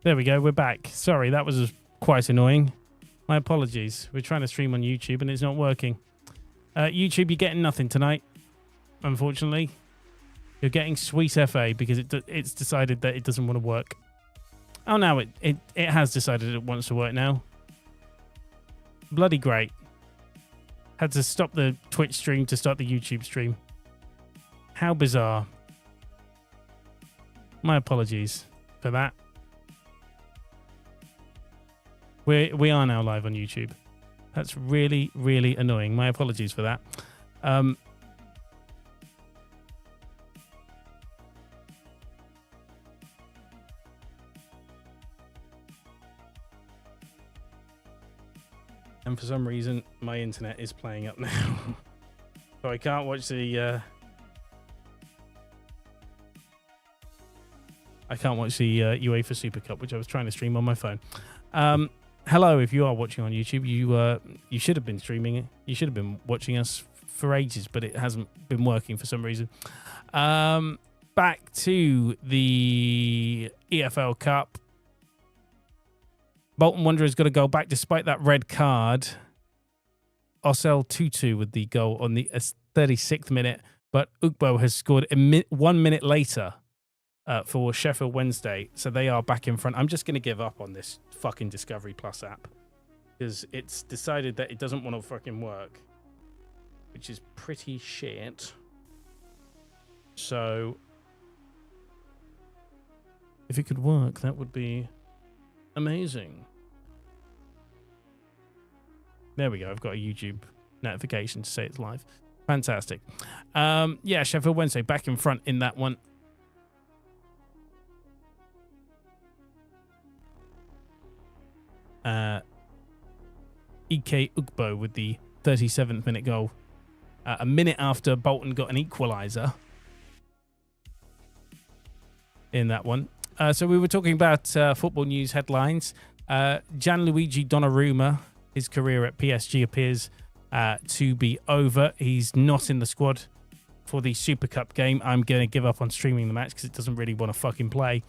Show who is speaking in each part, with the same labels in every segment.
Speaker 1: There we go. We're back. Sorry, that was quite annoying. My apologies. We're trying to stream on YouTube and it's not working. YouTube, you're getting nothing tonight, unfortunately. You're getting Sweet FA because it's decided that it doesn't want to work. Oh, now it has decided it wants to work now. Bloody great. Had to stop the Twitch stream to start the YouTube stream. How bizarre. My apologies for that. We are now live on YouTube. That's really, really annoying. My apologies for that. And for some reason, my internet is playing up now. So I can't watch the... I can't watch the UEFA Super Cup, which I was trying to stream on my phone. Hello, if you are watching on YouTube, you should have been streaming it. You should have been watching us for ages, but it hasn't been working for some reason. Back to the EFL Cup. Bolton Wanderers got a goal back despite that red card. Osel Tutu with the goal on the 36th minute, but Ugbo has scored 1 minute later for Sheffield Wednesday, so they are back in front. I'm just going to give up on this fucking Discovery Plus app because it's decided that it doesn't want to fucking work, which is pretty shit. So if it could work, that would be amazing. There we go. I've got a YouTube notification to say it's live. Fantastic. Yeah, Sheffield Wednesday back in front in that one. Ike Ugbo with the 37th minute goal. A minute after Bolton got an equaliser in that one. So we were talking about football news headlines. Gianluigi Donnarumma, his career at PSG appears to be over. He's not in the squad for the Super Cup game. I'm going to give up on streaming the match because it doesn't really want to fucking play.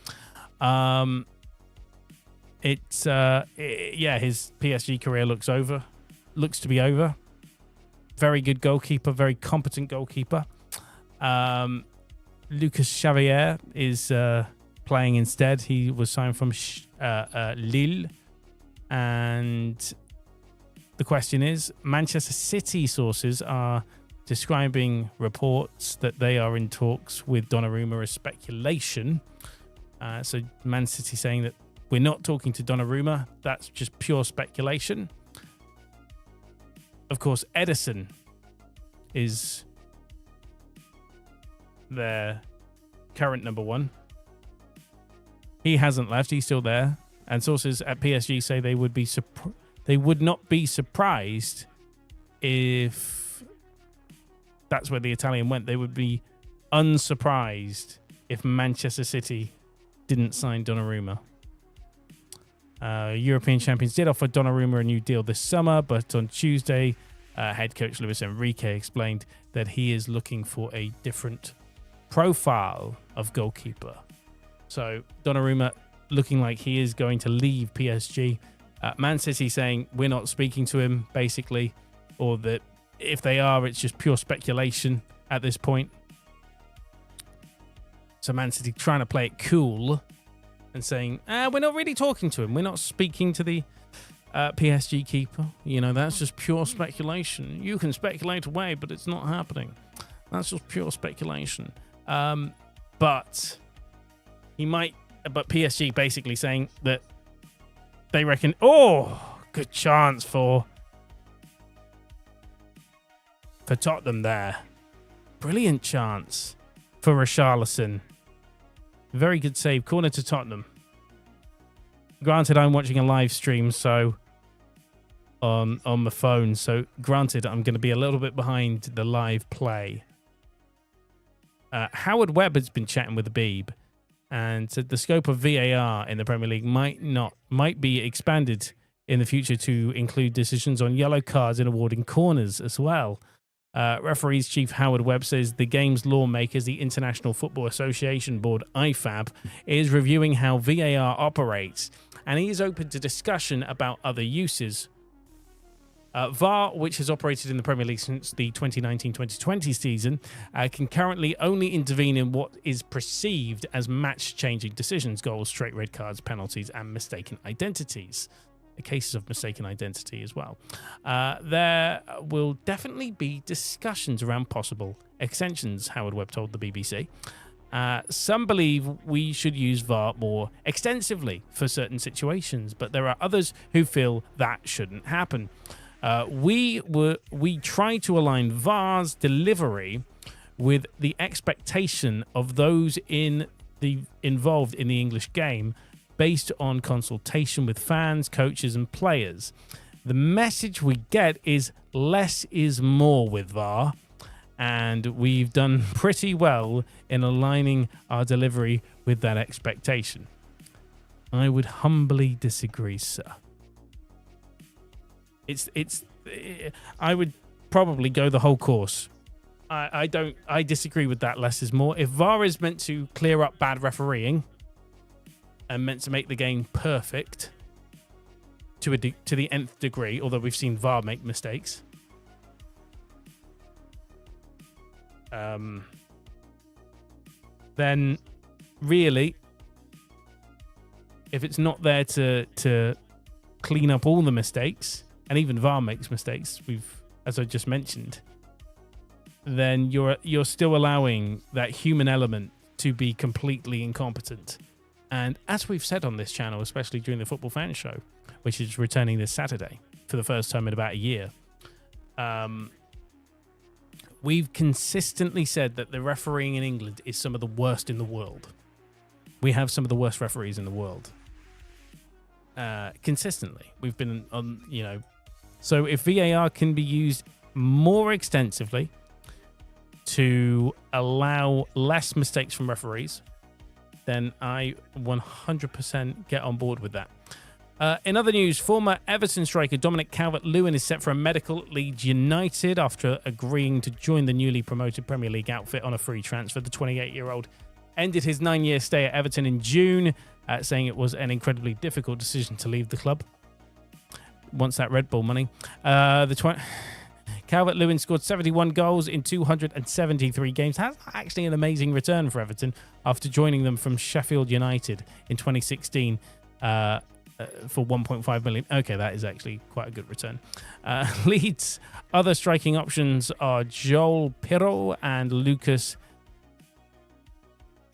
Speaker 1: Yeah, his PSG career looks to be over. Very good goalkeeper, very competent goalkeeper. Lucas Xavier is playing instead. He was signed from Lille. And the question is, Manchester City sources are describing reports that they are in talks with Donnarumma as speculation. So Man City saying that we're not talking to Donnarumma. That's just pure speculation. Of course, Edison is their current number one. He hasn't left. He's still there. And sources at PSG say they would not be surprised if that's where the Italian went. They would be unsurprised if Manchester City didn't sign Donnarumma. European champions did offer Donnarumma a new deal this summer, but on Tuesday, head coach Luis Enrique explained that he is looking for a different profile of goalkeeper. So Donnarumma looking like he is going to leave PSG. Man City saying we're not speaking to him, basically, or that if they are, it's just pure speculation at this point. So Man City trying to play it cool and saying, we're not really talking to him. We're not speaking to the PSG keeper. You know, that's just pure speculation. You can speculate away, but it's not happening. That's just pure speculation. But PSG basically saying that they reckon, good chance for Tottenham there. Brilliant chance for Richarlison. Very good save. Corner to Tottenham. Granted, I'm watching a live stream, so on the phone. So granted, I'm going to be a little bit behind the live play. Howard Webb has been chatting with Habib and said the scope of VAR in the Premier League might be expanded in the future to include decisions on yellow cards and awarding corners as well. Referees chief Howard Webb says the game's lawmakers, the International Football Association Board, IFAB, is reviewing how VAR operates, and he is open to discussion about other uses. VAR, which has operated in the Premier League since the 2019-2020 season, can currently only intervene in what is perceived as match-changing decisions, goals, straight red cards, penalties, and mistaken identities. The cases of mistaken identity as well. There will definitely be discussions around possible extensions, Howard Webb told the BBC. Some believe we should use VAR more extensively for certain situations, but there are others who feel that shouldn't happen. We try to align VAR's delivery with the expectation of those involved in the English game, based on consultation with fans, coaches, and players. The message we get is less is more with VAR, and we've done pretty well in aligning our delivery with that expectation. I would humbly disagree, sir. I would probably go the whole course. I disagree with that less is more. If VAR is meant to clear up bad refereeing and meant to make the game perfect to the nth degree, although we've seen VAR make mistakes, then really, if it's not there to clean up all the mistakes, and even VAR makes mistakes, as I just mentioned, then you're still allowing that human element to be completely incompetent. And as we've said on this channel, especially during the Football Fan Show, which is returning this Saturday for the first time in about a year, we've consistently said that the refereeing in England is some of the worst in the world. We have some of the worst referees in the world. Consistently. We've been on, So if VAR can be used more extensively to allow less mistakes from referees, then I 100% get on board with that. In other news, former Everton striker Dominic Calvert-Lewin is set for a medical at Leeds United after agreeing to join the newly promoted Premier League outfit on a free transfer. The 28-year-old ended his 9-year stay at Everton in June, saying it was an incredibly difficult decision to leave the club. Wants that Red Bull money. Calvert-Lewin scored 71 goals in 273 games. That's actually an amazing return for Everton after joining them from Sheffield United in 2016 for 1.5 million. Okay, that is actually quite a good return. Leeds' other striking options are Joel Pirro and Lucas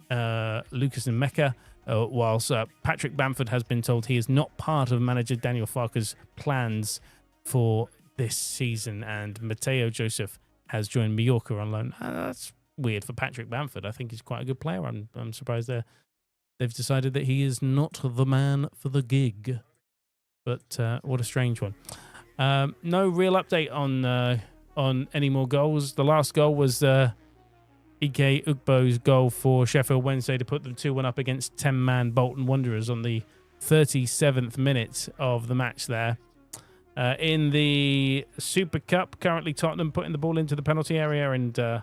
Speaker 1: Mecca, whilst Patrick Bamford has been told he is not part of manager Daniel Farke's plans for this season, and Mateo Joseph has joined Mallorca on loan. That's weird for Patrick Bamford. I think he's quite a good player. I'm surprised they've decided that he is not the man for the gig. But what a strange one. No real update on any more goals. The last goal was Ike Ugbo's goal for Sheffield Wednesday to put them 2-1 up against 10-man Bolton Wanderers on the 37th minute of the match there. In the Super Cup, currently Tottenham putting the ball into the penalty area and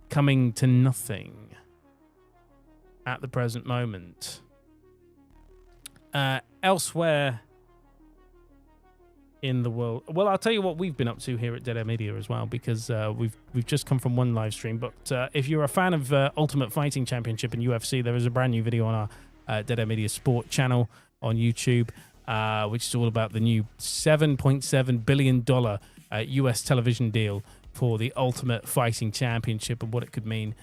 Speaker 1: coming to nothing at the present moment. Elsewhere in the world, well, I'll tell you what we've been up to here at Dead Air Media as well, because we've just come from one live stream. But if you're a fan of Ultimate Fighting Championship and UFC, there is a brand new video on our Dead Air Media Sport channel on YouTube, which is all about the new $7.7 billion US television deal for the Ultimate Fighting Championship and what it could mean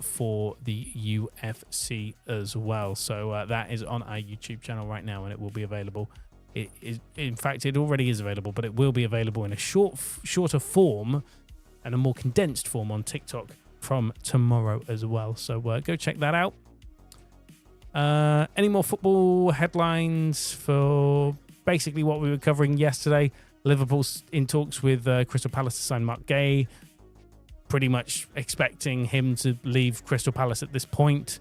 Speaker 1: for the UFC as well. So that is on our YouTube channel right now, and it will be available. It is, in fact, it already is available, but it will be available in a shorter form and a more condensed form on TikTok from tomorrow as well. So go check that out. Any more football headlines for basically what we were covering yesterday? Liverpool's in talks with Crystal Palace to sign Mark Gay. Pretty much expecting him to leave Crystal Palace at this point.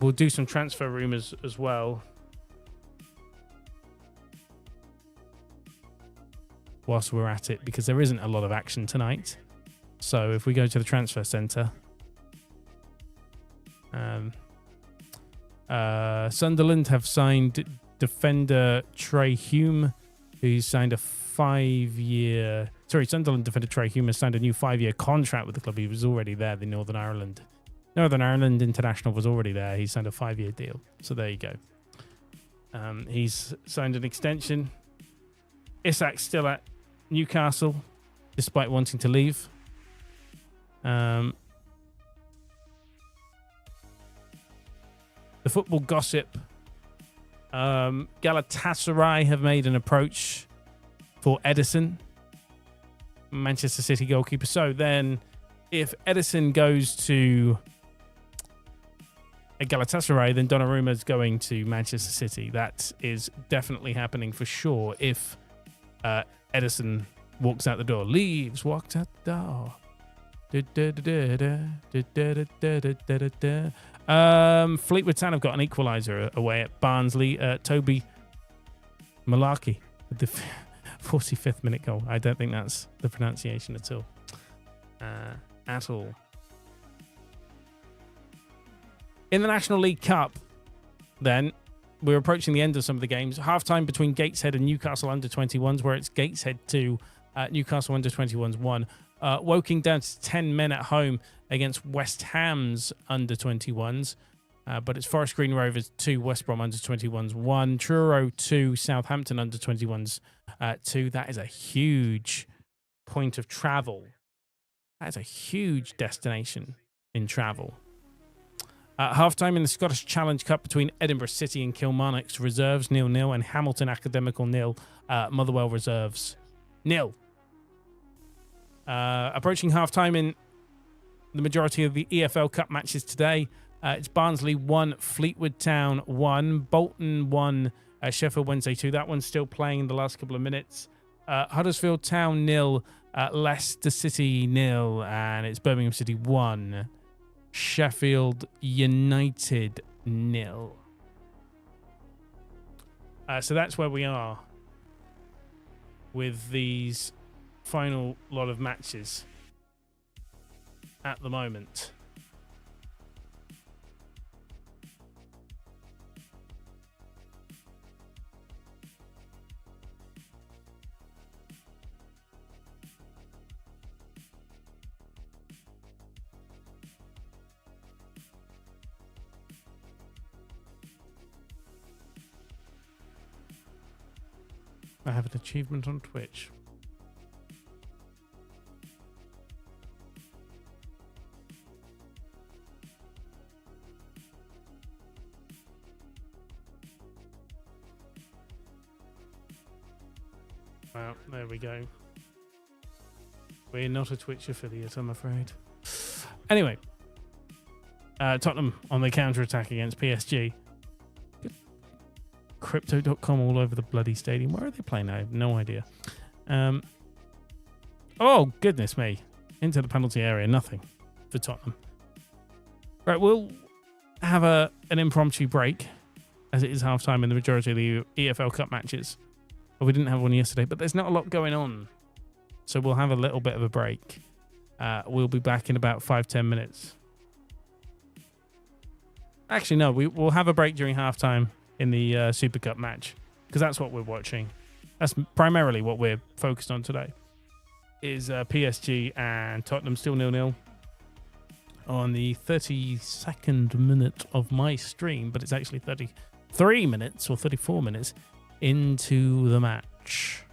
Speaker 1: We'll do some transfer rumours as well. whilst we're at it, because there isn't a lot of action tonight. So if we go to the transfer centre, Sunderland have signed defender Trey Hume, who's signed a 5-year... Sorry, Sunderland defender Trey Hume has signed a new 5-year contract with the club. He was already there, the Northern Ireland international was already there. He signed a 5-year deal. So there you go. He's signed an extension. Isak's still at Newcastle, despite wanting to leave. The football gossip. Galatasaray have made an approach for Edison, Manchester City goalkeeper. So then, if Edison goes to Galatasaray, then Donnarumma's going to Manchester City. That is definitely happening for sure. If Edison walks out the door, walks out the door. Fleetwood Town have got an equaliser away at Barnsley. Toby Malarkey with the 45th minute goal. I don't think that's the pronunciation at all. In the National League Cup, then, we're approaching the end of some of the games. Half-time between Gateshead and Newcastle Under-21s, where it's Gateshead 2, Newcastle Under-21s 1. Woking down to 10 men at home against West Ham's Under-21s. But it's Forest Green Rovers 2, West Brom Under-21s 1. Truro 2, Southampton Under-21s 2. That is a huge point of travel. That is a huge destination in travel. Half-time in the Scottish Challenge Cup between Edinburgh City and Kilmarnock's reserves 0-0 and Hamilton Academical 0, Motherwell reserves 0. Approaching half-time in the majority of the EFL Cup matches today. It's Barnsley 1, Fleetwood Town 1, Bolton 1, Sheffield Wednesday 2. That one's still playing in the last couple of minutes. Huddersfield Town 0, Leicester City 0, and it's Birmingham City 1. Sheffield United 0. So that's where we are with these final lot of matches at the moment. I have an achievement on Twitch. Well, there we go. We're not a Twitch affiliate, I'm afraid. Anyway, Tottenham on the counter-attack against PSG. Crypto.com all over the bloody stadium. Where are they playing? I have no idea. Oh, goodness me. Into the penalty area. Nothing for Tottenham. Right, we'll have an impromptu break, as it is half-time in the majority of the EFL Cup matches. Well, we didn't have one yesterday, but there's not a lot going on. So we'll have a little bit of a break. We'll be back in about 5-10 minutes. Actually, no, we'll have a break during half-time in the Super Cup match, because that's what we're watching. That's primarily what we're focused on today, is PSG and Tottenham still 0-0 on the 32nd minute of my stream, but it's actually 33 minutes or 34 minutes into the match.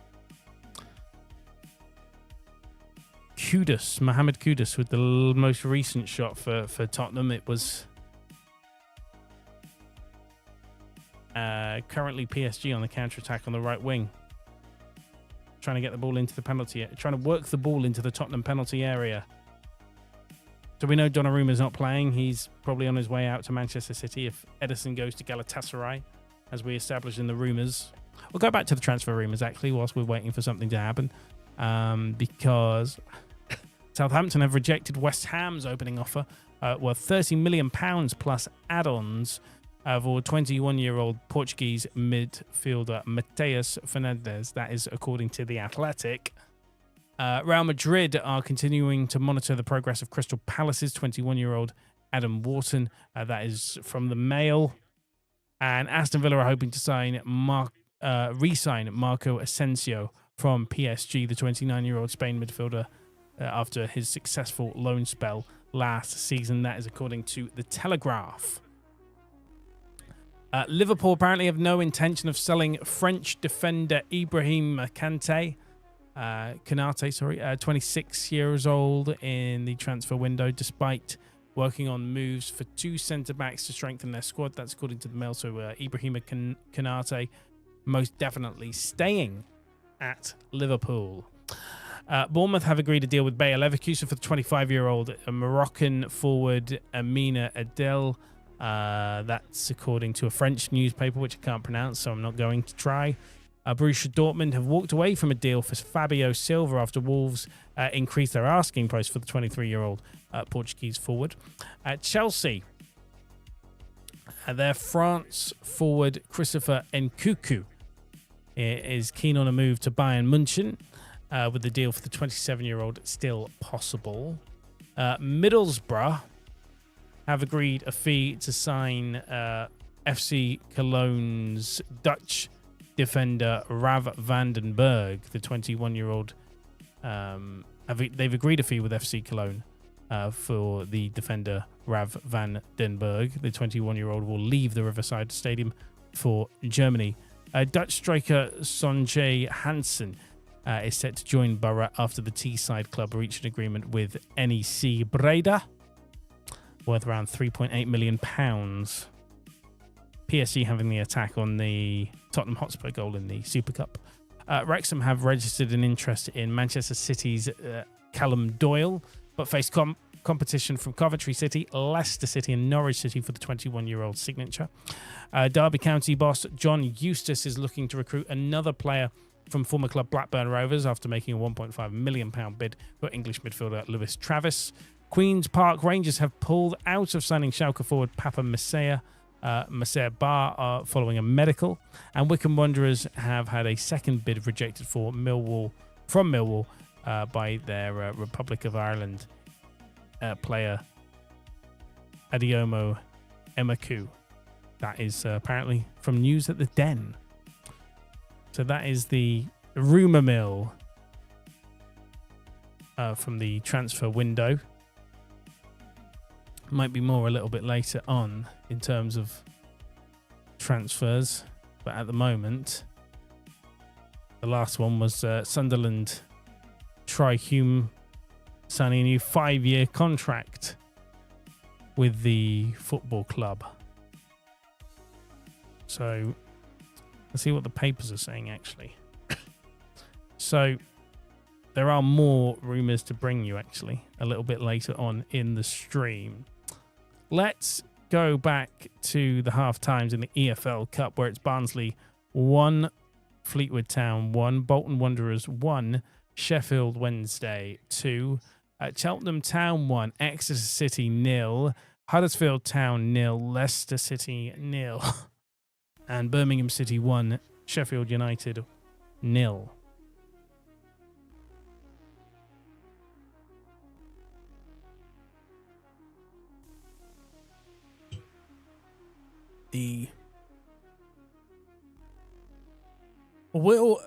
Speaker 1: Mohamed Kudus with the most recent shot for Tottenham. It was currently PSG on the counter-attack on the right wing, trying to get the ball into the penalty, trying to work the ball into the Tottenham penalty area. So we know Donnarumma's not playing. He's probably on his way out to Manchester City if Edison goes to Galatasaray, as we established in the rumours. We'll go back to the transfer rumours, actually, whilst we're waiting for something to happen, because Southampton have rejected West Ham's opening offer worth £30 million plus add-ons for 21-year-old Portuguese midfielder Mateus Fernandes. That is according to The Athletic. Real Madrid are continuing to monitor the progress of Crystal Palace's 21-year-old Adam Wharton. That is from the Mail. And Aston Villa are hoping to re-sign Marco Asensio from PSG, the 29-year-old Spain midfielder, after his successful loan spell last season. That is according to The Telegraph. Liverpool apparently have no intention of selling French defender Ibrahim Kanate, 26 years old in the transfer window, despite working on moves for 2 centre-backs to strengthen their squad. That's according to the Mail. So Ibrahim Kanate most definitely staying at Liverpool. Bournemouth have agreed a deal with Bayer Leverkusen for the 25-year-old Moroccan forward Amina Adel. That's according to a French newspaper, which I can't pronounce, so I'm not going to try. Borussia Dortmund have walked away from a deal for Fabio Silva after Wolves increased their asking price for the 23-year-old Portuguese forward. Chelsea, their France forward Christopher Nkunku is keen on a move to Bayern München, with the deal for the 27-year-old still possible. Middlesbrough have agreed a fee to sign FC Cologne's Dutch defender Rav van den Berg, the 21-year-old. They've agreed a fee with FC Cologne for the defender Rav van den Berg. The 21-year-old will leave the Riverside Stadium for Germany. Dutch striker Sonjay Hansen is set to join Borough after the Teesside club reached an agreement with NEC Breda, worth around £3.8 million. PSG having the attack on the Tottenham Hotspur goal in the Super Cup. Wrexham have registered an interest in Manchester City's Callum Doyle, but face competition from Coventry City, Leicester City and Norwich City for the 21-year-old signature. Derby County boss John Eustace is looking to recruit another player from former club Blackburn Rovers after making a £1.5 million bid for English midfielder Lewis Travis. Queen's Park Rangers have pulled out of signing Schalke forward Papa Messiah Bar following a medical, and Wycombe Wanderers have had a second bid rejected from Millwall by their Republic of Ireland player Adiomo Emaku. That is apparently from News at the Den. So that is the rumour mill from the transfer window. Might be more a little bit later on in terms of transfers, but at the moment, the last one was Sunderland Troy Hume signing a new 5-year contract with the football club. So let's see what the papers are saying, actually. So there are more rumours to bring you, actually, a little bit later on in the stream. Let's go back to the half times in the EFL Cup, where it's Barnsley 1, Fleetwood Town 1, Bolton Wanderers 1, Sheffield Wednesday 2, Cheltenham Town 1, Exeter City 0, Huddersfield Town 0, Leicester City 0, and Birmingham City 1, Sheffield United 0. We'll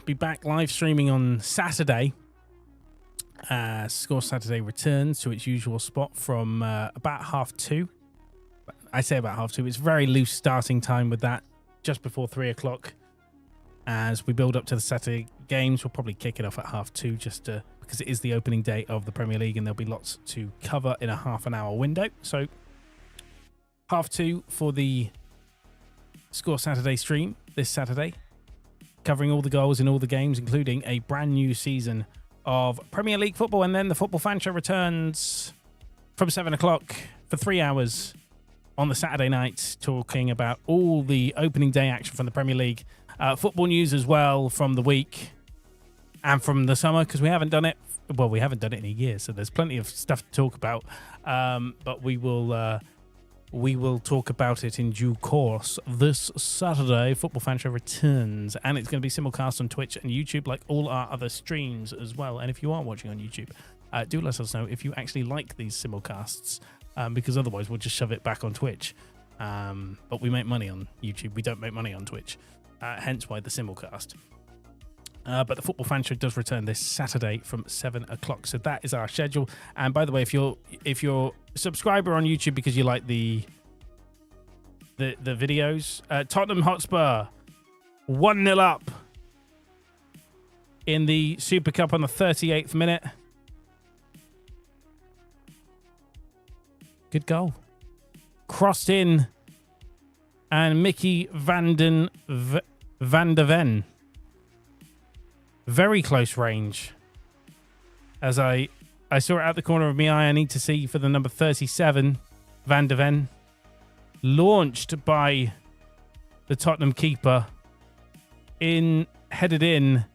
Speaker 1: be back live streaming on Saturday. Score Saturday returns to its usual spot from about 2:30. I say about 2:30. It's very loose starting time with that, just before 3 o'clock. As we build up to the Saturday games, we'll probably kick it off at 2:30, just because it is the opening day of the Premier League and there'll be lots to cover in a half an hour window. So 2:30 for the Score Saturday stream this Saturday, covering all the goals in all the games, including a brand new season of Premier League football. And then the Football Fan Show returns from 7 o'clock for 3 hours on the Saturday night, talking about all the opening day action from the Premier League, football news as well from the week and from the summer, because we haven't done it. Well, we haven't done it in a year, so there's plenty of stuff to talk about. But we will we will talk about it in due course. This Saturday, Football Fan Show returns, and it's going to be simulcast on Twitch and YouTube like all our other streams as well. And if you are watching on YouTube, do let us know if you actually like these simulcasts, because otherwise we'll just shove it back on Twitch. But we make money on YouTube. We don't make money on Twitch, hence why the simulcast. But the Football Fan Show does return this Saturday from 7 o'clock. So that is our schedule. And by the way, if you're a subscriber on YouTube because you like the videos, Tottenham Hotspur 1-0 up in the Super Cup on the 38th minute. Good goal. Crossed in, and Mickey van der Ven. Very close range. As I saw it out the corner of my eye, I need to see for the number 37, Van der Ven. Launched by the Tottenham keeper. Headed in,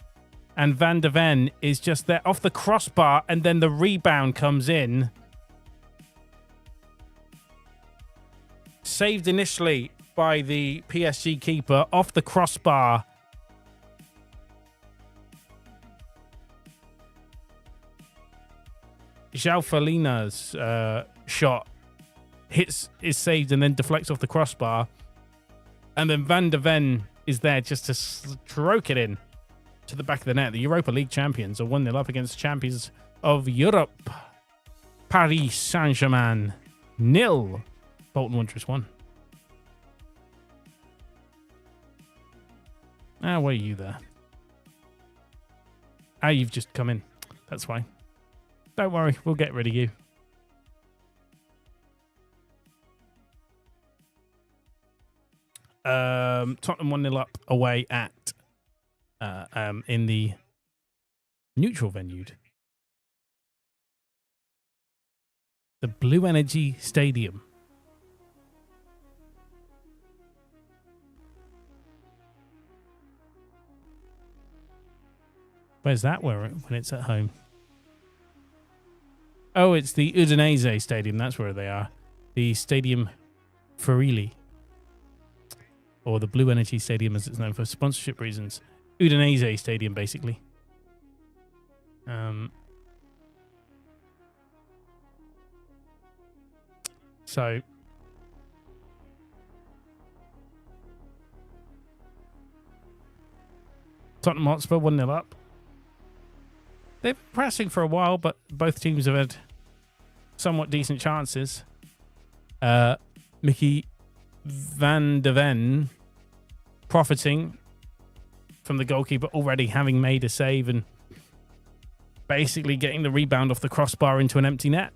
Speaker 1: and Van der Ven is just there off the crossbar, and then the rebound comes in. Saved initially by the PSG keeper off the crossbar. João Felina's shot is saved and then deflects off the crossbar. And then Van der Ven is there just to stroke it in to the back of the net. The Europa League champions are 1-0 up against champions of Europe. Paris Saint-Germain 0. Bolton Wanderers 1. Where are you there? You've just come in. That's fine. Don't worry, we'll get rid of you. Tottenham 1-0 up away at in the neutral venue. The Blue Energy Stadium. Where's that when it's at home? Oh, it's the Udinese Stadium. That's where they are. The Stadium Farilli. Or the Blue Energy Stadium as it's known for sponsorship reasons. Udinese Stadium, basically. So... Tottenham Hotspur 1-0 up. They've been pressing for a while, but both teams have had somewhat decent chances. Mickey van der Ven profiting from the goalkeeper already having made a save and basically getting the rebound off the crossbar into an empty net.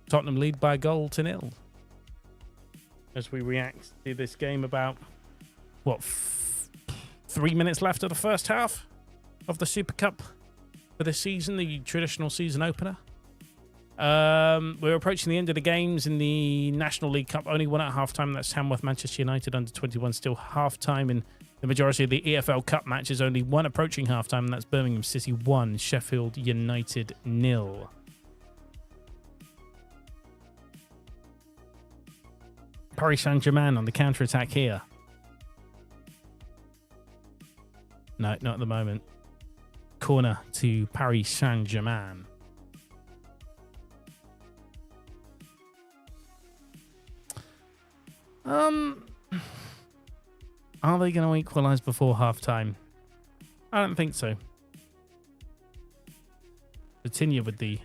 Speaker 1: Tottenham lead by a goal to 0. As we react to this game about, 3 minutes left of the first half of the Super Cup for this season, the traditional season opener. We're approaching the end of the games in the National League Cup. Only one at half-time. That's Hamworth Manchester United under 21. Still half-time in the majority of the EFL Cup matches. Only one approaching half-time, and that's Birmingham City 1, Sheffield United 0. Paris Saint-Germain on the counter-attack here. No, not at the moment. Corner to Paris Saint-Germain. Are they going to equalise before half-time? I don't think so. Continue with the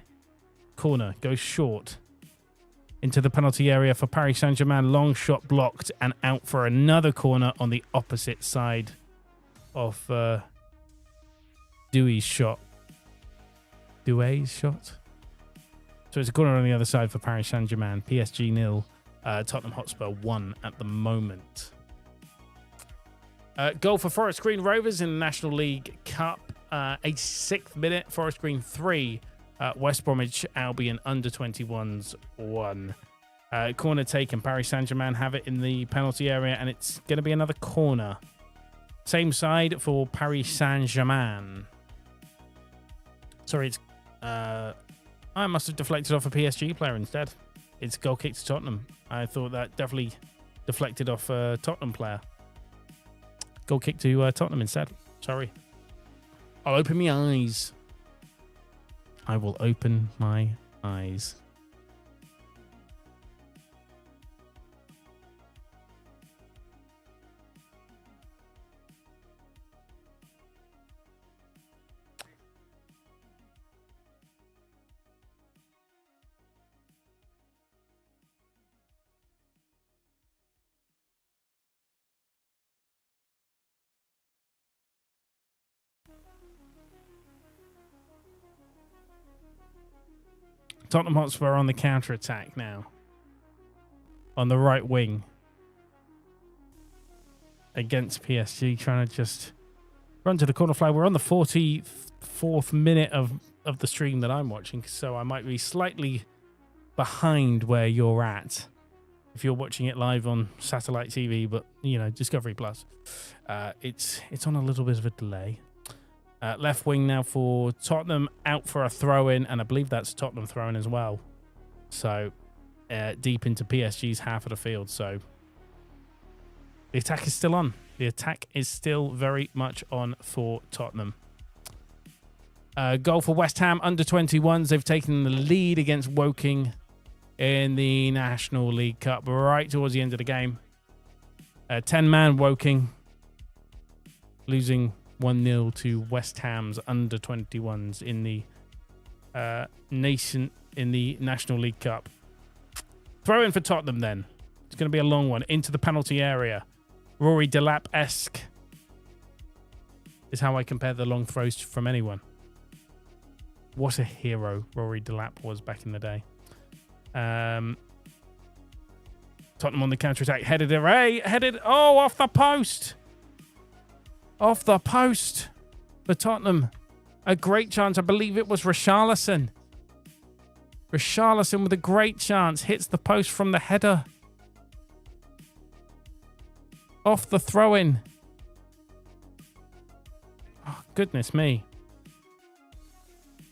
Speaker 1: corner. Goes short into the penalty area for Paris Saint-Germain. Long shot blocked and out for another corner on the opposite side of Douay's shot. So it's a corner on the other side for Paris Saint-Germain. PSG 0, Tottenham Hotspur 1 at the moment. Goal for Forest Green Rovers in the National League Cup. 86th minute, Forest Green 3, West Bromwich Albion under 21s 1. Corner taken. Paris Saint-Germain have it in the penalty area, and it's going to be another corner. Same side for Paris Saint-Germain. Sorry, it's... I must have deflected off a PSG player instead. it's goal kick to Tottenham. I thought that definitely deflected off a Tottenham player. Goal kick to Tottenham instead. Sorry. I'll open my eyes. I will open my eyes. Tottenham Hotspur on the counter-attack now. On the right wing. Against PSG, trying to just run to the corner flag. We're on the 44th minute of the stream that I'm watching, so I might be slightly behind where you're at. If you're watching it live on satellite TV, but, you know, Discovery Plus. It's on a little bit of a delay. Left wing now for Tottenham, out for a throw-in, and I believe that's Tottenham throw-in as well. So, deep into PSG's half of the field. So, the attack is still on. The attack is still very much on for Tottenham. Goal for West Ham, under-21s. They've taken the lead against Woking in the National League Cup right towards the end of the game. 10-man Woking, losing 1-0 to West Ham's under-21s in the National League Cup. Throw in for Tottenham then. It's going to be a long one into the penalty area. Rory Delap-esque is how I compare the long throws from anyone. What a hero Rory Delap was back in the day. Tottenham on the counter-attack. Headed away. Off the post. Off the post for Tottenham. A great chance. I believe it was Richarlison. Richarlison with a great chance. Hits the post from the header. Off the throw-in. Oh, goodness me.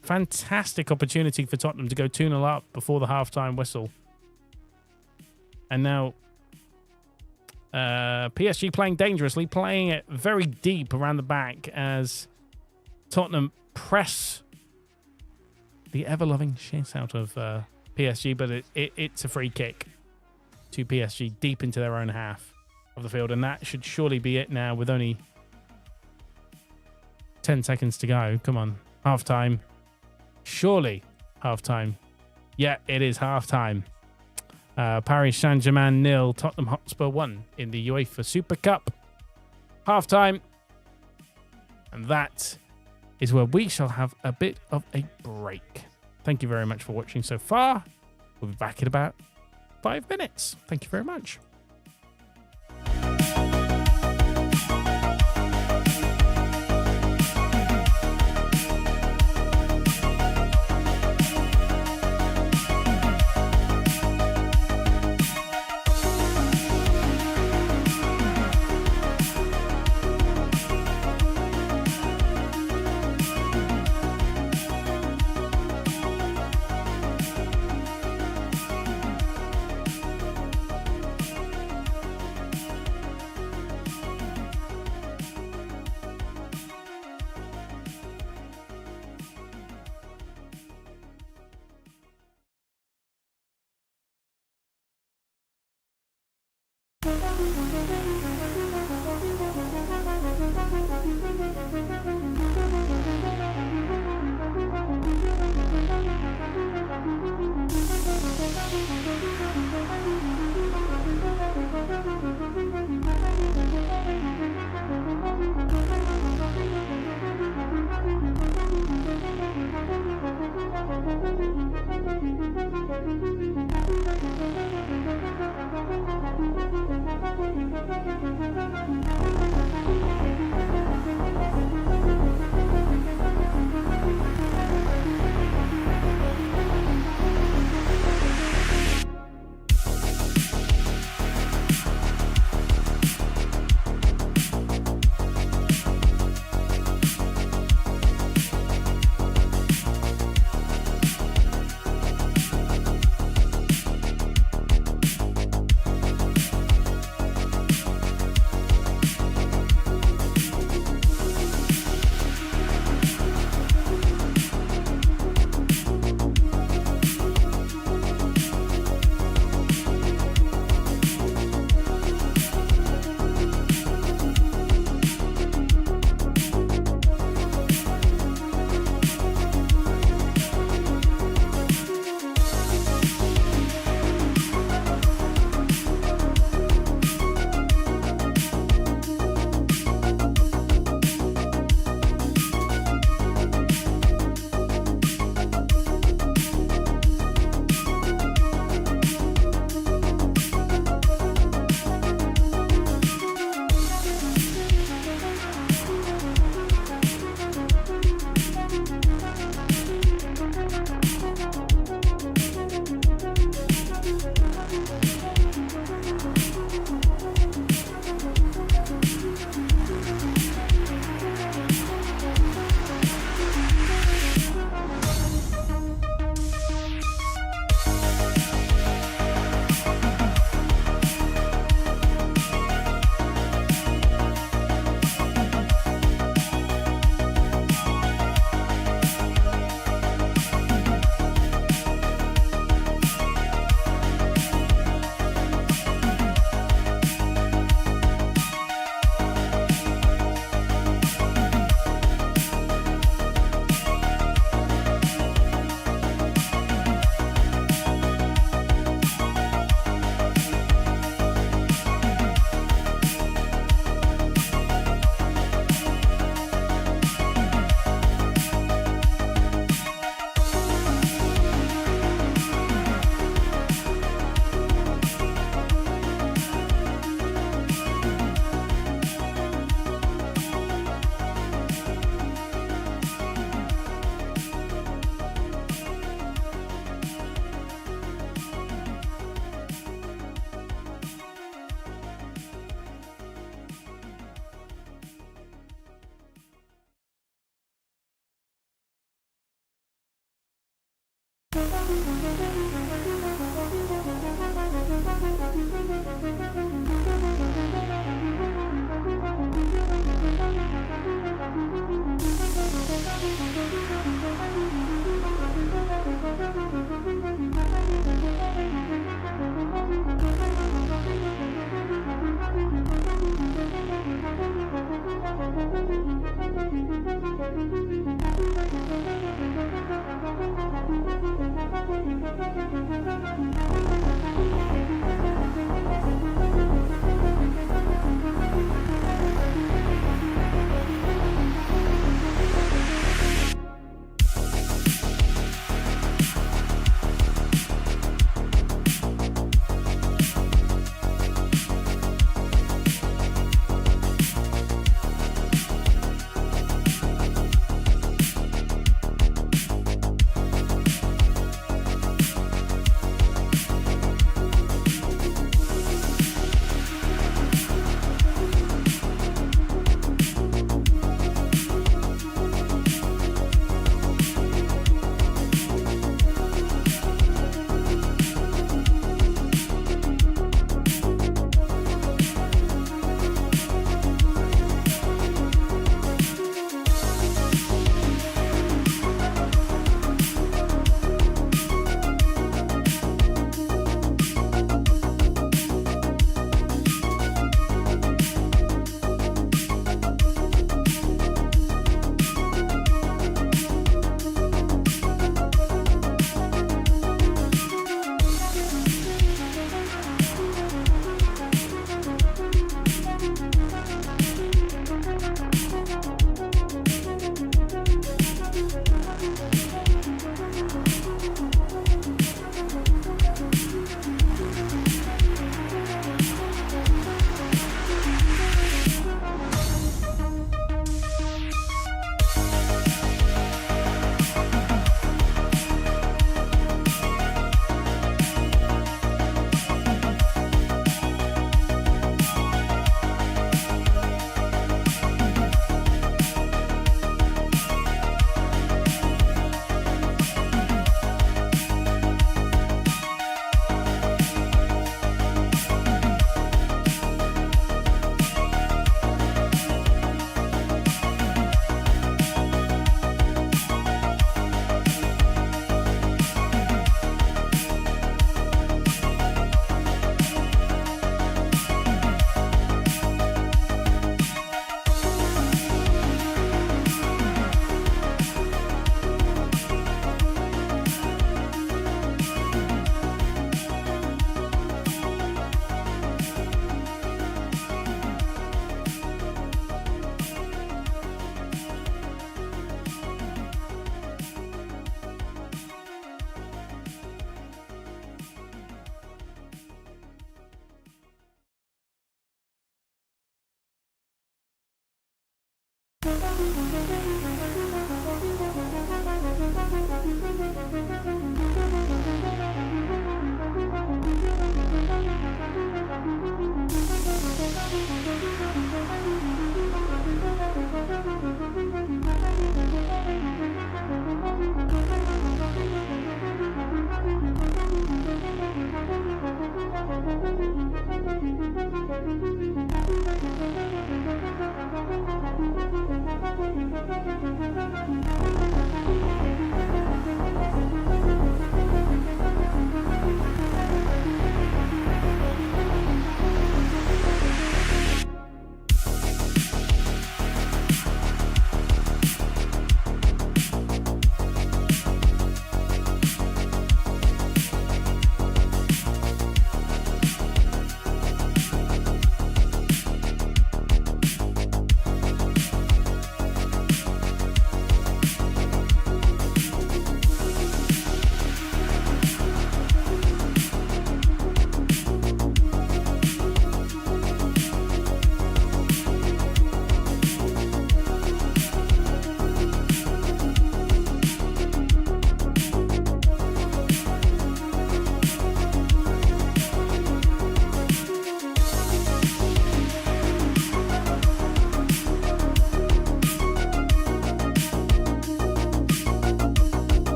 Speaker 1: Fantastic opportunity for Tottenham to go 2-0 up before the half-time whistle. And now PSG playing dangerously, playing it very deep around the back as Tottenham press the ever-loving shit out of PSG, but it's a free kick to PSG deep into their own half of the field, and that should surely be it now with only 10 seconds to go. Come on, half-time. Surely half-time. Yeah, it is half-time. Paris Saint-Germain 0, Tottenham Hotspur 1 in the UEFA Super Cup. Half-time. And that is where we shall have a bit of a break. Thank you very much for watching so far. We'll be back in about 5 minutes. Thank you very much.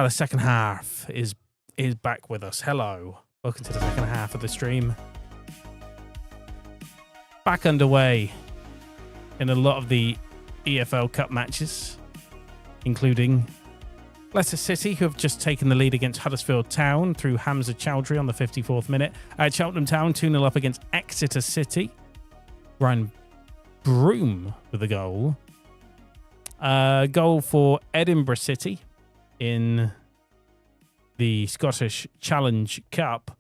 Speaker 1: The second half is back with us. Hello. Welcome to the second half of the stream. Back underway in a lot of the EFL Cup matches, including Leicester City, who have just taken the lead against Huddersfield Town through Hamza Chowdhury on the 54th minute. Cheltenham Town 2-0 up against Exeter City. Ryan Broom with a goal. Goal for Edinburgh City in the Scottish Challenge Cup.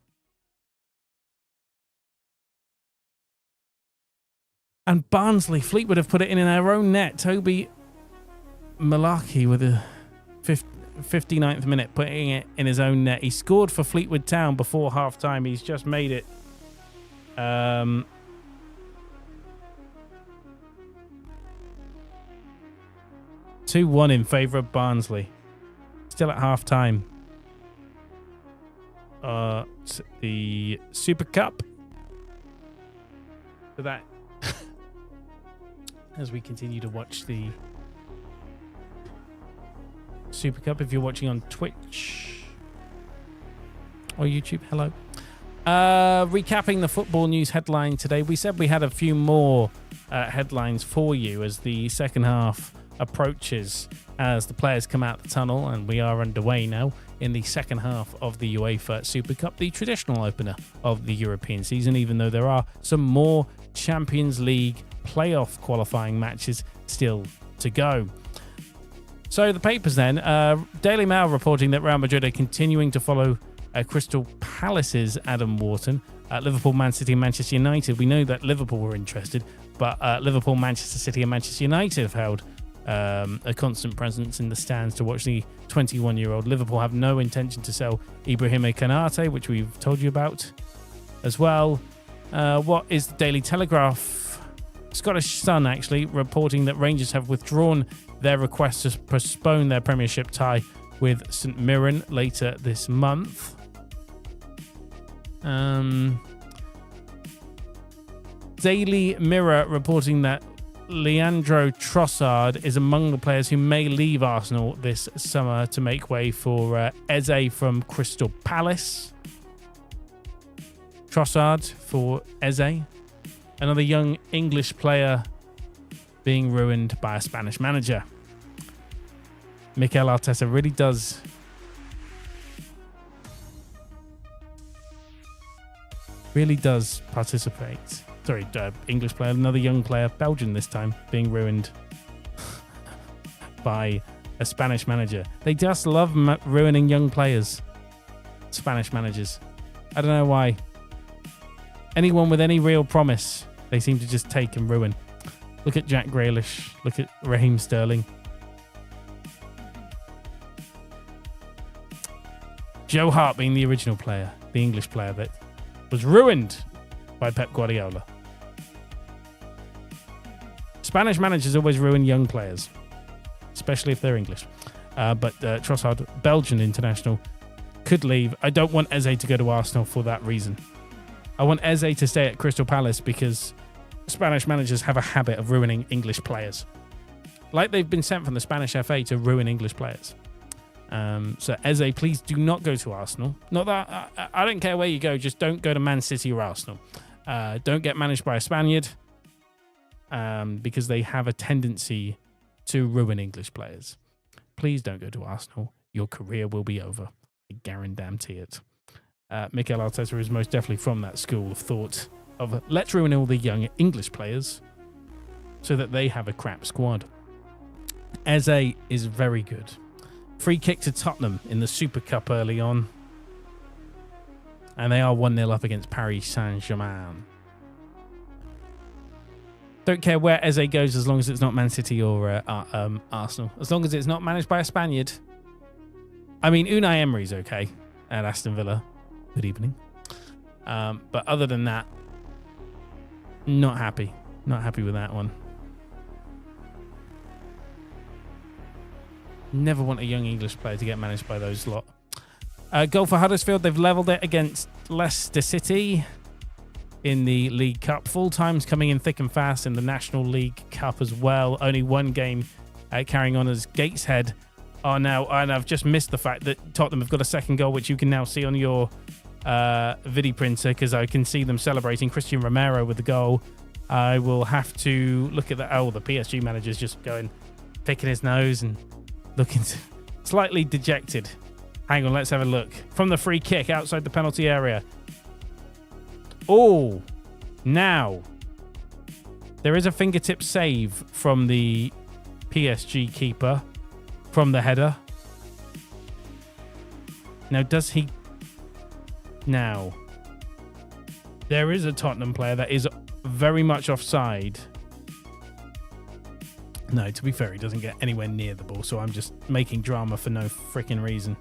Speaker 1: And Barnsley, Fleetwood have put it in their own net. Toby Malaki with a 59th minute, putting it in his own net. He scored for Fleetwood Town before half-time. He's just made it 2-1 in favour of Barnsley. Still at half-time. The Super Cup. So that, as we continue to watch the Super Cup, if you're watching on Twitch or YouTube, hello. Recapping the football news headline today. We said we had a few more headlines for you as the second half approaches, as the players come out the tunnel, and we are underway now in the second half of the UEFA Super Cup, the traditional opener of the European season, even though there are some more Champions League playoff qualifying matches still to go. So the papers then, Daily Mail reporting that Real Madrid are continuing to follow Crystal Palace's Adam Wharton. Liverpool, Man City and Manchester United. We know that Liverpool were interested, but Liverpool, Manchester City and Manchester United have held a constant presence in the stands to watch the 21-year-old. Liverpool have no intention to sell Ibrahima Konate, which we've told you about as well. What is the Daily Telegraph Scottish Sun, actually, reporting that Rangers have withdrawn their request to postpone their Premiership tie with St Mirren later this month. Daily Mirror reporting that Leandro Trossard is among the players who may leave Arsenal this summer to make way for Eze from Crystal Palace. Trossard for Eze. Another young English player being ruined by a Spanish manager. Mikel Arteta really does participate. Sorry, English player, another young player, Belgian this time, being ruined by a Spanish manager. They just love ruining young players, Spanish managers. I don't know why. Anyone with any real promise, they seem to just take and ruin. Look at Jack Grealish. Look at Raheem Sterling. Joe Hart being the original player, the English player that was ruined by Pep Guardiola. Spanish managers always ruin young players, especially if they're English. But Trossard, Belgian international, could leave. I don't want Eze to go to Arsenal for that reason. I want Eze to stay at Crystal Palace because Spanish managers have a habit of ruining English players. Like they've been sent from the Spanish FA to ruin English players. So Eze, please do not go to Arsenal. Not that I don't care where you go, just don't go to Man City or Arsenal. Don't get managed by a Spaniard because they have a tendency to ruin English players. Please don't go to Arsenal. Your career will be over. I guarantee it. Mikel Arteta is most definitely from that school of thought of let's ruin all the young English players so that they have a crap squad. Eze is very good. Free kick to Tottenham in the Super Cup early on. And they are 1-0 up against Paris Saint-Germain. Don't care where Eze goes as long as it's not Man City or Arsenal. As long as it's not managed by a Spaniard. I mean, Unai Emery's okay at Aston Villa. Good evening. But other than that, not happy. Not happy with that one. Never want a young English player to get managed by those lot. Goal for Huddersfield. They've levelled it against Leicester City in the League Cup. Full time's coming in thick and fast in the National League Cup as well. Only one game carrying on as Gateshead are now. And I've just missed the fact that Tottenham have got a second goal, which you can now see on your video printer because I can see them celebrating. Christian Romero with the goal. I will have to look at that. Oh, the PSG manager's just going, picking his nose and looking slightly dejected. Hang on, let's have a look. From the free kick outside the penalty area. Oh, now there is a fingertip save from the PSG keeper from the header. Now, does he... Now, there is a Tottenham player that is very much offside. No, to be fair, he doesn't get anywhere near the ball, so I'm just making drama for no freaking reason.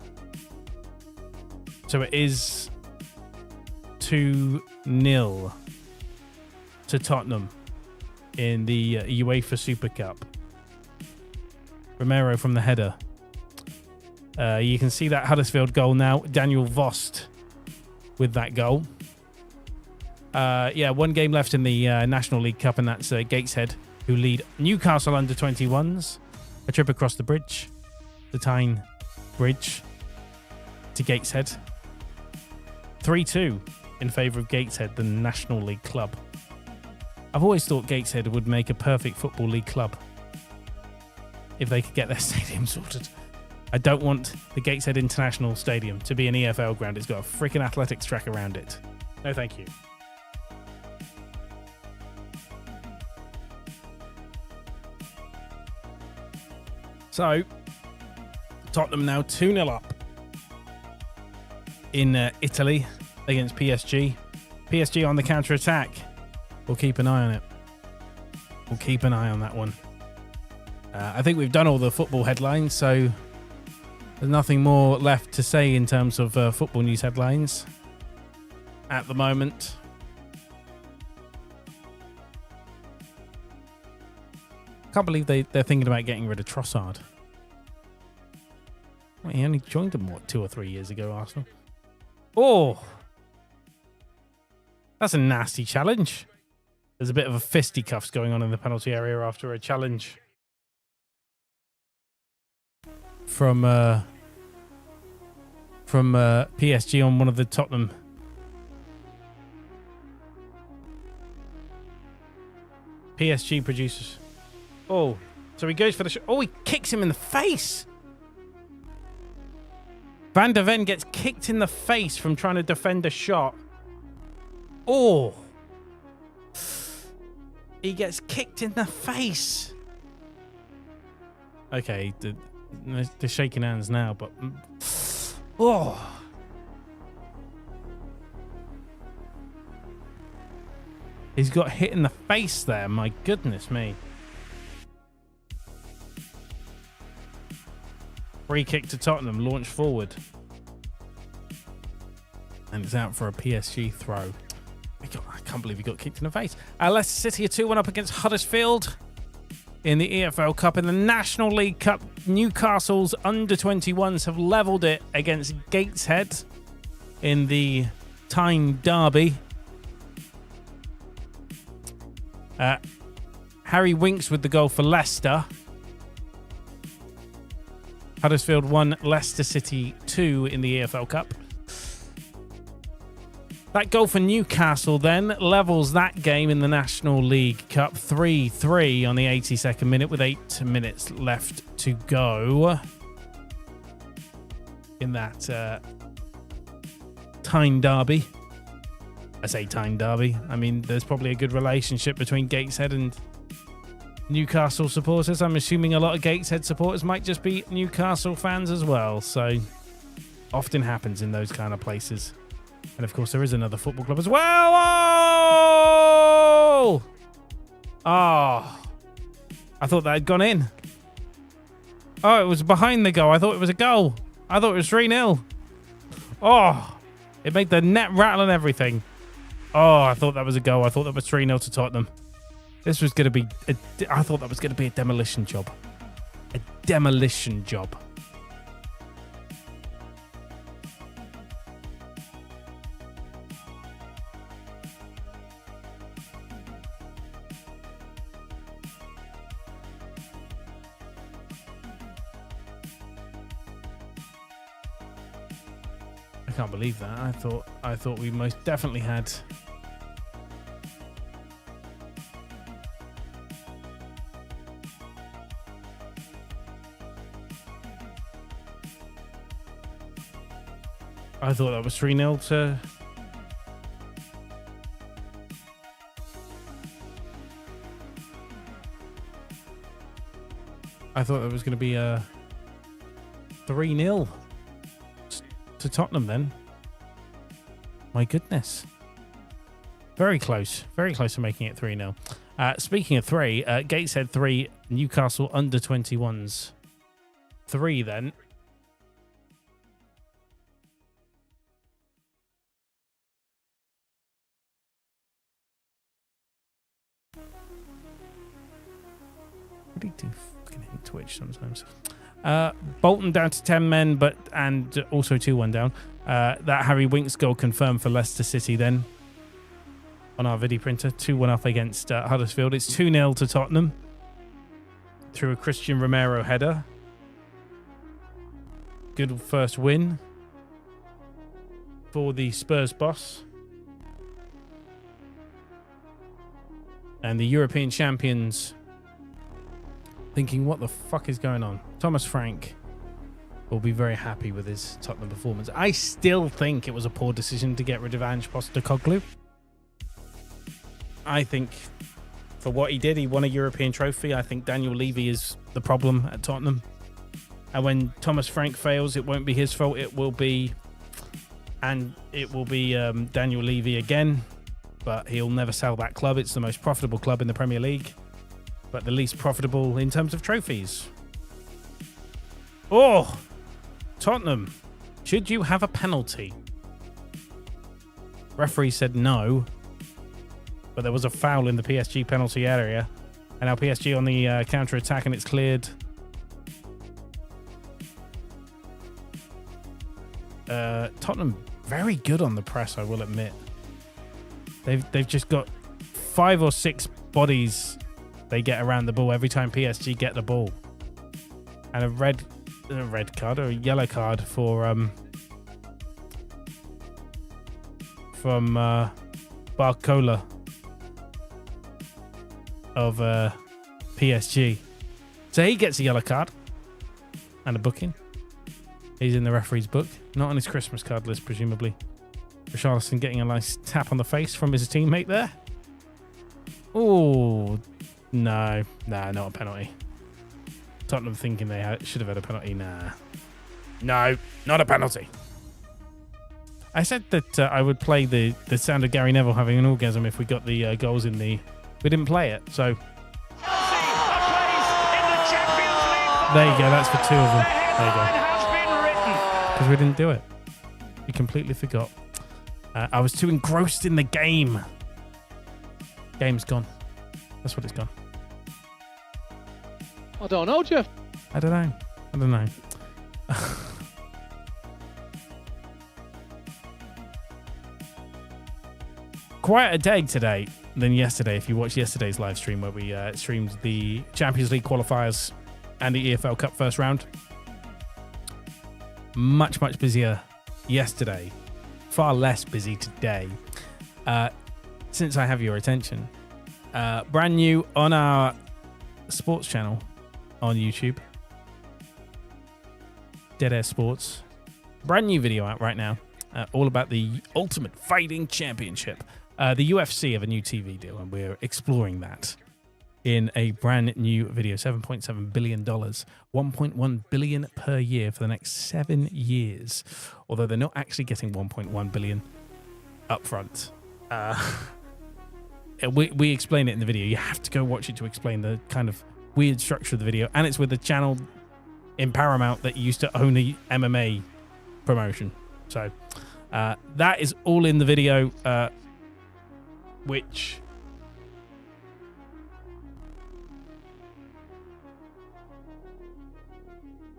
Speaker 1: So it is 2-0 to Tottenham in the UEFA Super Cup. Romero from the header. You can see that Huddersfield goal now. Daniel Vost with that goal. One game left in the National League Cup, and that's Gateshead, who lead Newcastle under-21s. A trip across the bridge, the Tyne Bridge, to Gateshead. 3-2 in favour of Gateshead, the National League club. I've always thought Gateshead would make a perfect Football League club if they could get their stadium sorted. I don't want the Gateshead International Stadium to be an EFL ground. It's got a freaking athletics track around it. No, thank you. So, Tottenham now 2-0 up in Italy against PSG. PSG on the counter-attack. We'll keep an eye on it. We'll keep an eye on that one. I think we've done all the football headlines, so there's nothing more left to say in terms of football news headlines at the moment. Can't believe they're thinking about getting rid of Trossard. Well, he only joined them, what, 2 or 3 years ago, Arsenal? Oh! That's a nasty challenge. There's a bit of a fisticuffs going on in the penalty area after a challenge from PSG on one of the Tottenham. PSG producers. Oh, so he goes for the shot. Oh, he kicks him in the face. Van der Ven gets kicked in the face from trying to defend a shot. Oh. He gets kicked in the face. Okay, they're shaking hands now, but... Oh. He's got hit in the face there. My goodness me. Free kick to Tottenham, launch forward. And it's out for a PSG throw. I can't believe he got kicked in the face. Leicester City are 2-1 up against Huddersfield in the EFL Cup. In the National League Cup, Newcastle's under-21s have levelled it against Gateshead in the Tyne Derby. Harry Winks with the goal for Leicester. Huddersfield 1, Leicester City 2 in the EFL Cup. That goal for Newcastle then levels that game in the National League Cup 3-3 on the 82nd minute with 8 minutes left to go in that Tyne Derby. I say Tyne Derby. I mean, there's probably a good relationship between Gateshead and Newcastle supporters. I'm assuming a lot of Gateshead supporters might just be Newcastle fans as well. So often happens in those kind of places. And of course, there is another football club as well. Oh! Oh. I thought that had gone in. Oh, it was behind the goal. I thought it was a goal. I thought it was 3-0. Oh. It made the net rattle and everything. Oh, I thought that was a goal. I thought that was 3-0 to Tottenham. This was going to be... I thought that was going to be a demolition job. A demolition job. I can't believe that. I thought we most definitely had... I thought that was 3-0 to... I thought it was going to be a 3-0 to Tottenham then. My goodness. Very close. Very close to making it 3-0. Speaking of 3, Gateshead 3, Newcastle under-21s 3 then. Really do fucking hate Twitch sometimes. Bolton down to 10 men, and also 2-1 down. That Harry Winks goal confirmed for Leicester City then on our video printer. 2-1 up against Huddersfield. It's 2-0 to Tottenham through a Christian Romero header. Good first win for the Spurs boss. And the European champions thinking, what the fuck is going on? Thomas Frank will be very happy with his Tottenham performance. I still think it was a poor decision to get rid of Ange Postecoglou. I think for what he did, he won a European trophy. I think Daniel Levy is the problem at Tottenham. And when Thomas Frank fails, it won't be his fault. It will be Daniel Levy again. But he'll never sell that club. It's the most profitable club in the Premier League, but the least profitable in terms of trophies. Oh, Tottenham, should you have a penalty? Referee said no, but there was a foul in the PSG penalty area. And now PSG on the counter-attack, and it's cleared. Tottenham very good on the press, I will admit. They've just got 5 or 6 bodies they get around the ball every time PSG get the ball. And a red card or a yellow card for from Barcola of PSG. So he gets a yellow card and a booking. He's in the referee's book, not on his Christmas card list, presumably. Richarlison getting a nice tap on the face from his teammate there. Oh, no, not a penalty. Tottenham thinking they should have had a penalty. Nah. No, not a penalty. I said that I would play the sound of Gary Neville having an orgasm if we got the goals in the... We didn't play it, so... There you go, that's for 2 of them. There you go. Because we didn't do it. We completely forgot. I was too engrossed in the game. Game's gone. That's what it's gone.
Speaker 2: I don't know, Jeff.
Speaker 1: I don't know. Quite a day today than yesterday. If you watched yesterday's live stream where we streamed the Champions League qualifiers and the EFL Cup first round. Much busier yesterday. Far less busy today. Since I have your attention. Brand new on our sports channel on YouTube. Dead Air Sports. Brand new video out right now. All about the Ultimate Fighting Championship. The UFC have a new TV deal, and we're exploring that in a brand new video. $7.7 billion. $1.1 billion per year for the next 7 years. Although they're not actually getting $1.1 billion up front. We explain it in the video. You have to go watch it to explain the kind of weird structure of the video. And it's with the channel in Paramount that used to own the MMA promotion. So that is all in the video, which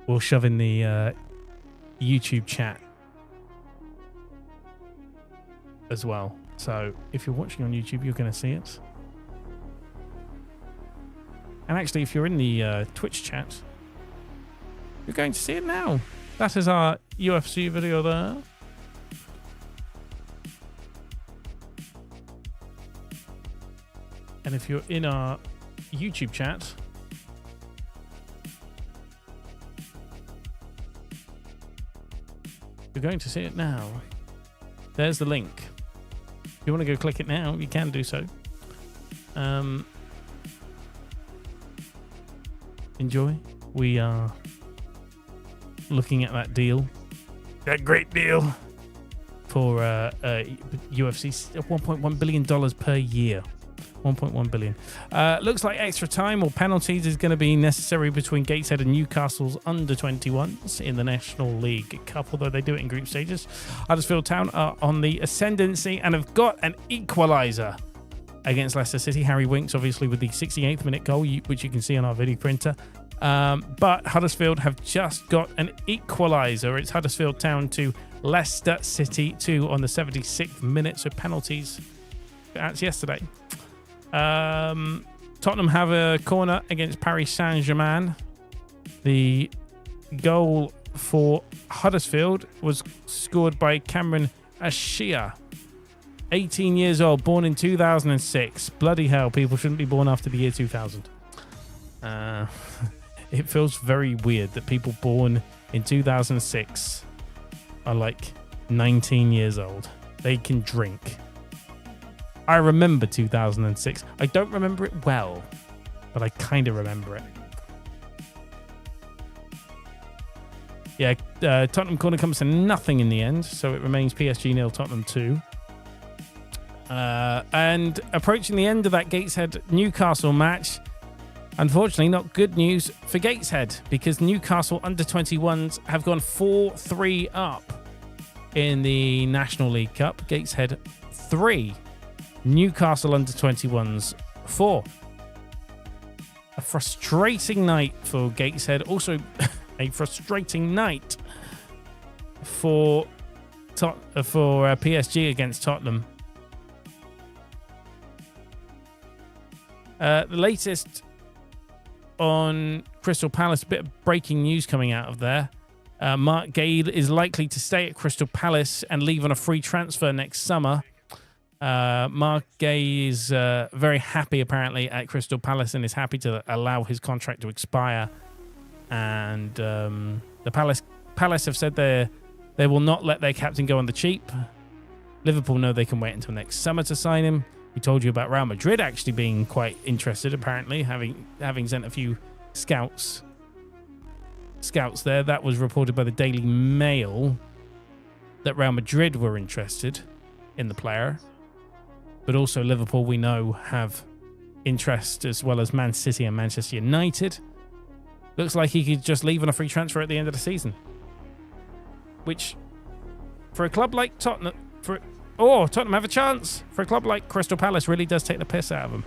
Speaker 1: we'll shove in the YouTube chat as well. So if you're watching on YouTube, you're going to see it. And actually, if you're in the Twitch chat, you're going to see it now. That is our UFC video there. And if you're in our YouTube chat, you're going to see it now. There's the link. If you want to go click it now, you can do so. Enjoy. We are looking at that deal. That great deal for UFC. $1.1 billion per year. 1.1 billion. Looks like extra time or penalties is going to be necessary between Gateshead and Newcastle's under-21s in the National League Cup, although they do it in group stages. Huddersfield Town are on the ascendancy and have got an equaliser against Leicester City. Harry Winks, obviously, with the 68th minute goal, which you can see on our video printer. But Huddersfield have just got an equaliser. It's Huddersfield Town to Leicester City 2 on the 76th minute. So penalties. That's yesterday. Tottenham have a corner against Paris Saint-Germain. The goal for Huddersfield was scored by Cameron Ashia, 18 years old, born in 2006. Bloody hell, people shouldn't be born after the year 2000. It feels very weird that people born in 2006 are like 19 years old. They can drink. I remember 2006. I don't remember it well, but I kind of remember it. Yeah, Tottenham corner comes to nothing in the end, so it remains PSG 0, Tottenham 2. And approaching the end of that Gateshead-Newcastle match, unfortunately not good news for Gateshead, because Newcastle under-21s have gone 4-3 up in the National League Cup. Gateshead 3. Newcastle under-21s 4. A frustrating night for Gateshead. Also, a frustrating night for PSG against Tottenham. The latest on Crystal Palace, a bit of breaking news coming out of there. Mark Gade is likely to stay at Crystal Palace and leave on a free transfer next summer. Mark Gay is very happy, apparently, at Crystal Palace and is happy to allow his contract to expire. And the Palace have said they will not let their captain go on the cheap. Liverpool know they can wait until next summer to sign him. We told you about Real Madrid actually being quite interested, apparently, having sent a few scouts there. That was reported by the Daily Mail that Real Madrid were interested in the player. But also Liverpool, we know, have interest, as well as Man City and Manchester United. Looks like he could just leave on a free transfer at the end of the season. Which, for a club like Tottenham... Tottenham have a chance. For a club like Crystal Palace, really does take the piss out of them.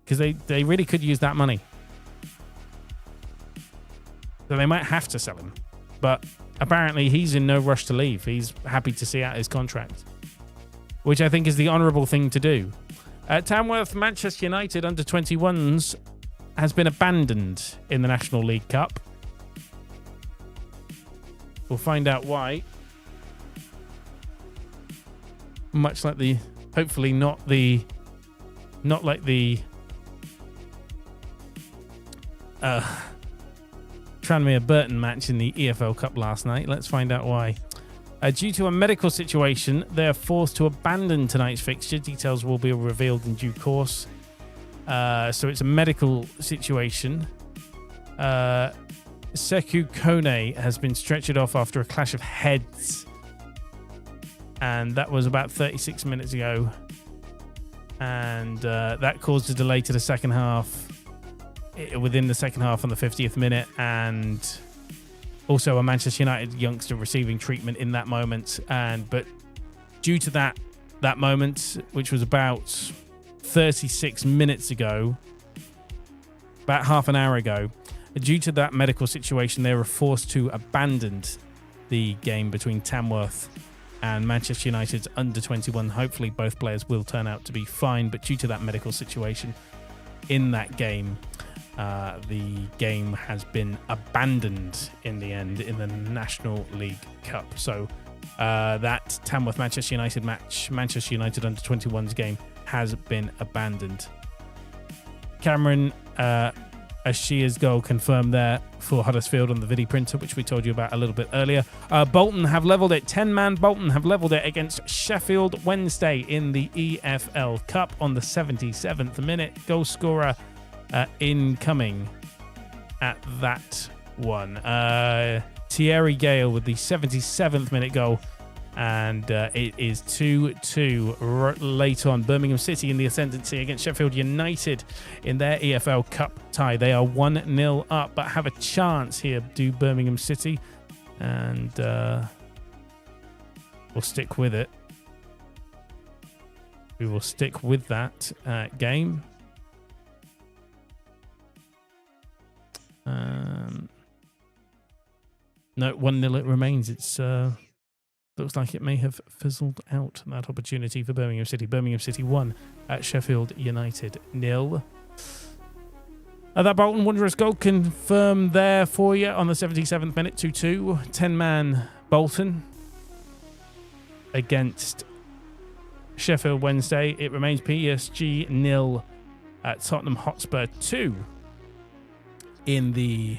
Speaker 1: Because they really could use that money. So they might have to sell him. But apparently he's in no rush to leave. He's happy to see out his contract, which I think is the honourable thing to do. Tamworth Manchester United under-21s has been abandoned in the National League Cup. We'll find out why. Much like the, hopefully not like the Tranmere Burton match in the EFL Cup last night. Let's find out why. Due to a medical situation, they are forced to abandon tonight's fixture. Details will be revealed in due course. So it's a medical situation. Sekou Kone has been stretchered off after a clash of heads. And that was about 36 minutes ago. And that caused a delay to the second half. Within the second half on the 50th minute. And also a Manchester United youngster receiving treatment in that moment. But due to that moment, which was about 36 minutes ago, about half an hour ago, due to that medical situation, they were forced to abandon the game between Tamworth and Manchester United's under-21. Hopefully both players will turn out to be fine, but due to that medical situation in that game, the game has been abandoned in the end in the National League Cup. So that Tamworth Manchester United match, Manchester United under-21s game, has been abandoned. Cameron Ashia's goal confirmed there for Huddersfield on the video printer, which we told you about a little bit earlier. Bolton have levelled it. 10-man Bolton have levelled it against Sheffield Wednesday in the EFL Cup on the 77th minute. Goal scorer incoming at that one. Thierry Gale with the 77th minute goal. And it is 2-2 late on. Birmingham City in the ascendancy against Sheffield United in their EFL Cup tie. They are 1-0 up, but have a chance here, do Birmingham City. And we'll stick with it. We will stick with that game. No, 1-0 it remains. It's... looks like it may have fizzled out, that opportunity for Birmingham City. Birmingham City 1 at Sheffield United 0. That Bolton Wanderers goal confirmed there for you on the 77th minute, 2-2. 10-man Bolton against Sheffield Wednesday. It remains PSG 0 at Tottenham Hotspur 2 in the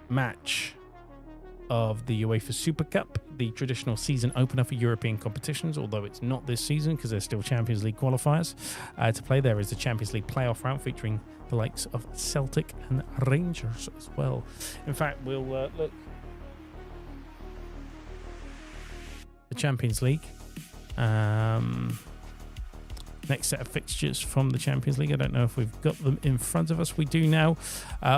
Speaker 1: match of the UEFA Super Cup, the traditional season opener for European competitions, although it's not this season because there's still Champions League qualifiers to play. There is the Champions League playoff round featuring the likes of Celtic and Rangers as well. In fact, we'll look the Champions League. Next set of fixtures from the Champions League. I don't know if we've got them in front of us. We do now,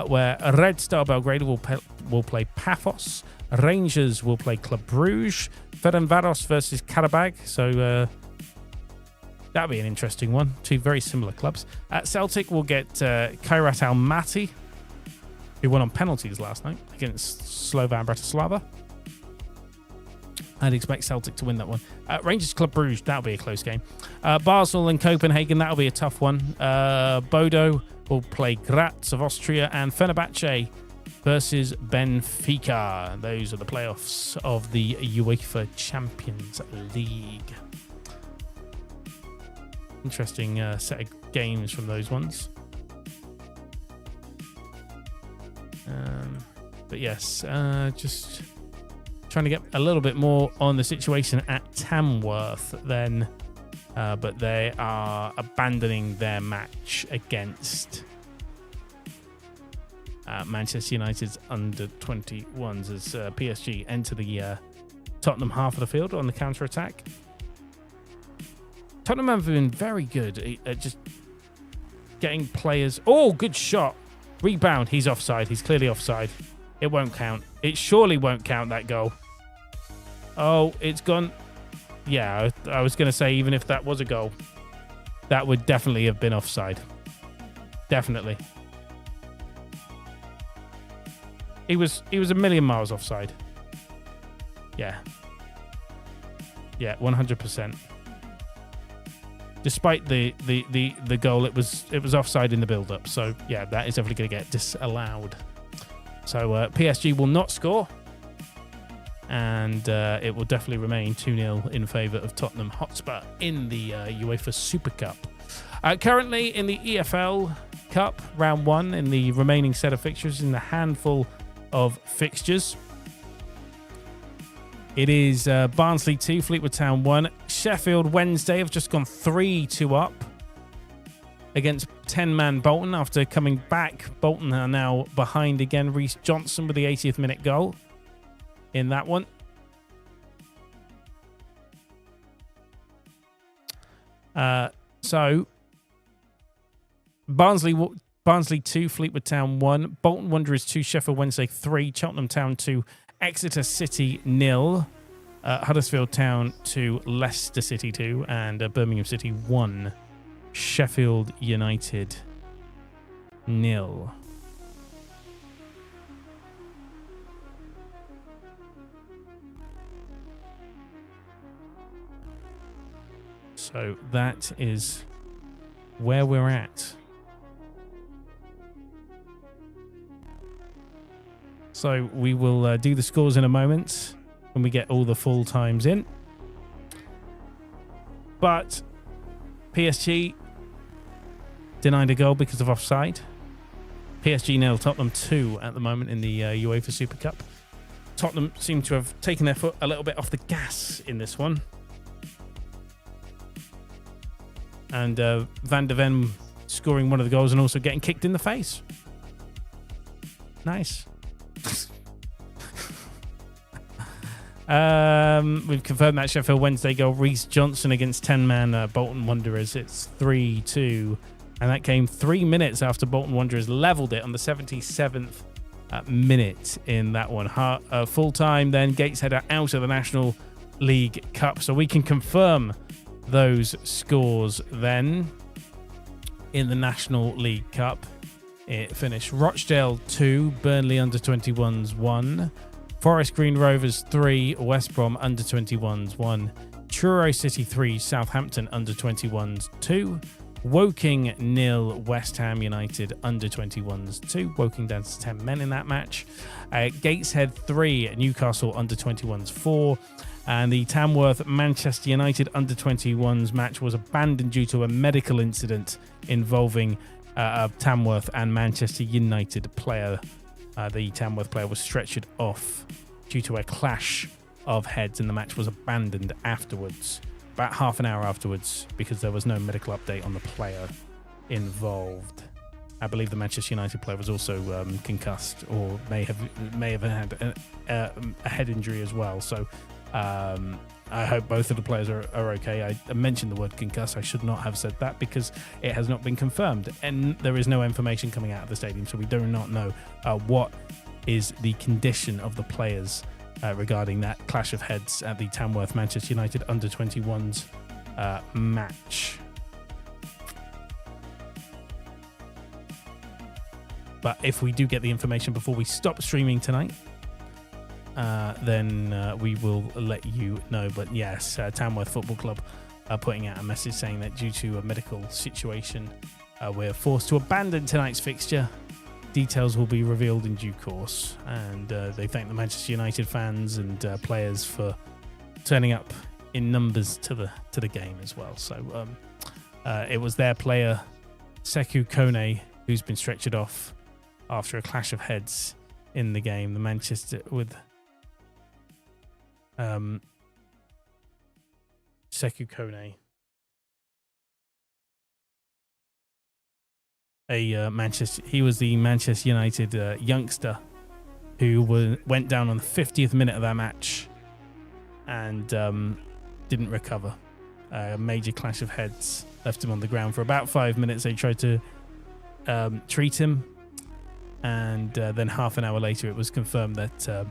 Speaker 1: where Red Star Belgrade will play Paphos. Rangers will play Club Brugge. Ferencvaros versus Karabag. So That'll be an interesting one. Two very similar clubs. At Celtic, we'll get Kairat Almaty, who won on penalties last night against Slovan Bratislava. I'd expect Celtic to win that one. Rangers Club Bruges, that'll be a close game. Basel and Copenhagen, that'll be a tough one. Bodo will play Graz of Austria, and Fenerbahce versus Benfica. Those are the playoffs of the UEFA Champions League. Interesting set of games from those ones. But yes, just trying to get a little bit more on the situation at Tamworth then. But they are abandoning their match against Manchester United's under-21s as PSG enter the Tottenham half of the field on the counter-attack. Tottenham have been very good at just getting players... Oh, good shot. Rebound. He's offside. He's clearly offside. It won't count. It surely won't count, that goal. Oh, it's gone. Yeah, I was going to say, even if that was a goal, that would definitely have been offside. Definitely. He was a million miles offside. Yeah. Yeah, 100%. Despite the goal, it was offside in the build-up. So, yeah, that is definitely going to get disallowed. So, PSG will not score. And it will definitely remain 2-0 in favour of Tottenham Hotspur in the UEFA Super Cup. Currently in the EFL Cup, round 1, in the remaining set of fixtures, in the handful of fixtures. It is Barnsley 2, Fleetwood Town 1. Sheffield Wednesday have just gone 3-2 up against 10-man Bolton after coming back. Bolton are now behind again. Reece Johnson with the 80th minute goal in that one. So Barnsley 2, Fleetwood Town 1, Bolton Wanderers 2, Sheffield Wednesday 3, Cheltenham Town 2, Exeter City 0, Huddersfield Town 2, Leicester City 2, and Birmingham City 1, Sheffield United 0. So that is where we're at. So we will do the scores in a moment when we get all the full times in. But PSG denied a goal because of offside. PSG 0, Tottenham 2 at the moment in the UEFA Super Cup. Tottenham seem to have taken their foot a little bit off the gas in this one. And Van de Ven scoring one of the goals and also getting kicked in the face. Nice. We've confirmed that Sheffield Wednesday goal. Reece Johnson against 10-man Bolton Wanderers. It's 3-2. And that came 3 minutes after Bolton Wanderers levelled it on the 77th minute in that one. Full time then, Gateshead are out of the National League Cup. So we can confirm those scores then in the National League Cup. It finished Rochdale 2, Burnley under-21s 1, Forest Green Rovers 3, West Brom under-21s 1, Truro City 3, Southampton under-21s 2, Woking 0, West Ham United under-21s 2, Woking down to 10 men in that match, Gateshead 3, Newcastle under-21s 4, and the Tamworth Manchester United under-21s match was abandoned due to a medical incident involving a Tamworth and Manchester United player. The Tamworth player was stretchered off due to a clash of heads, and the match was abandoned afterwards, about half an hour afterwards, because there was no medical update on the player involved. I believe the Manchester United player was also concussed, or may have had a head injury as well. So I hope both of the players are okay. I mentioned the word concuss. I should not have said that because it has not been confirmed, and there is no information coming out of the stadium, so we do not know what is the condition of the players regarding that clash of heads at the Tamworth Manchester United under-21s match. But if we do get the information before we stop streaming tonight, then we will let you know. But yes, Tamworth Football Club are putting out a message saying that due to a medical situation, we're forced to abandon tonight's fixture. Details will be revealed in due course. And they thank the Manchester United fans and players for turning up in numbers to the game as well. So it was their player Sekou Kone who's been stretchered off after a clash of heads in the game. The Manchester with Sekou Kone, he was the Manchester United youngster who went down on the 50th minute of that match and didn't recover. A major clash of heads left him on the ground for about 5 minutes. They tried to treat him, and then half an hour later it was confirmed that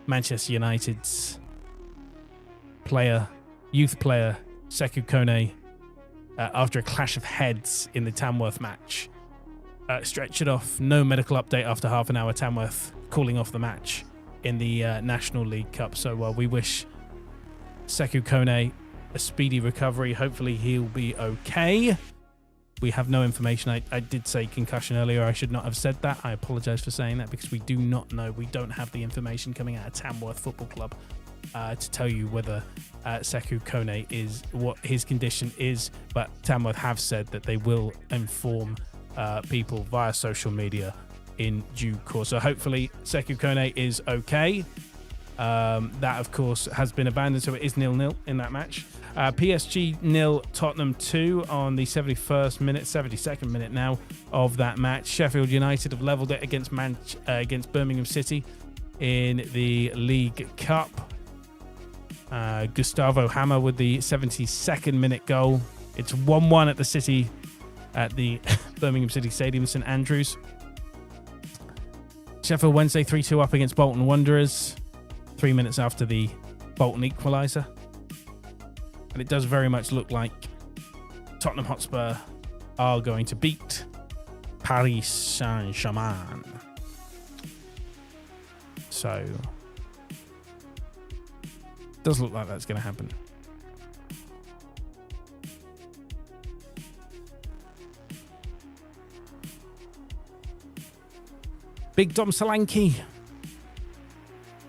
Speaker 1: Manchester United's youth player Sekou Kone, after a clash of heads in the Tamworth match, stretchered off. No medical update after half an hour. Tamworth calling off the match in the National League Cup. So we wish Sekou Kone a speedy recovery. Hopefully he'll be okay. We have no information. I did say concussion earlier. I should not have said that. I apologize for saying that because we do not know. We don't have the information coming out of Tamworth Football Club to tell you whether Sekou Kone is what his condition is. But Tamworth have said that they will inform people via social media in due course. So hopefully Sekou Kone is okay. That, of course, has been abandoned, so it is 0-0 in that match. PSG 0, Tottenham 2 on the 72nd minute now of that match. Sheffield United have levelled it against Birmingham City in the League Cup. Gustavo Hammer with the 72nd minute goal. It's 1-1 at the Birmingham City Stadium, St Andrews. Sheffield Wednesday 3-2 up against Bolton Wanderers 3 minutes after the Bolton equaliser. And it does very much look like Tottenham Hotspur are going to beat Paris Saint-Germain. So, it does look like that's going to happen. Big Dom Solanke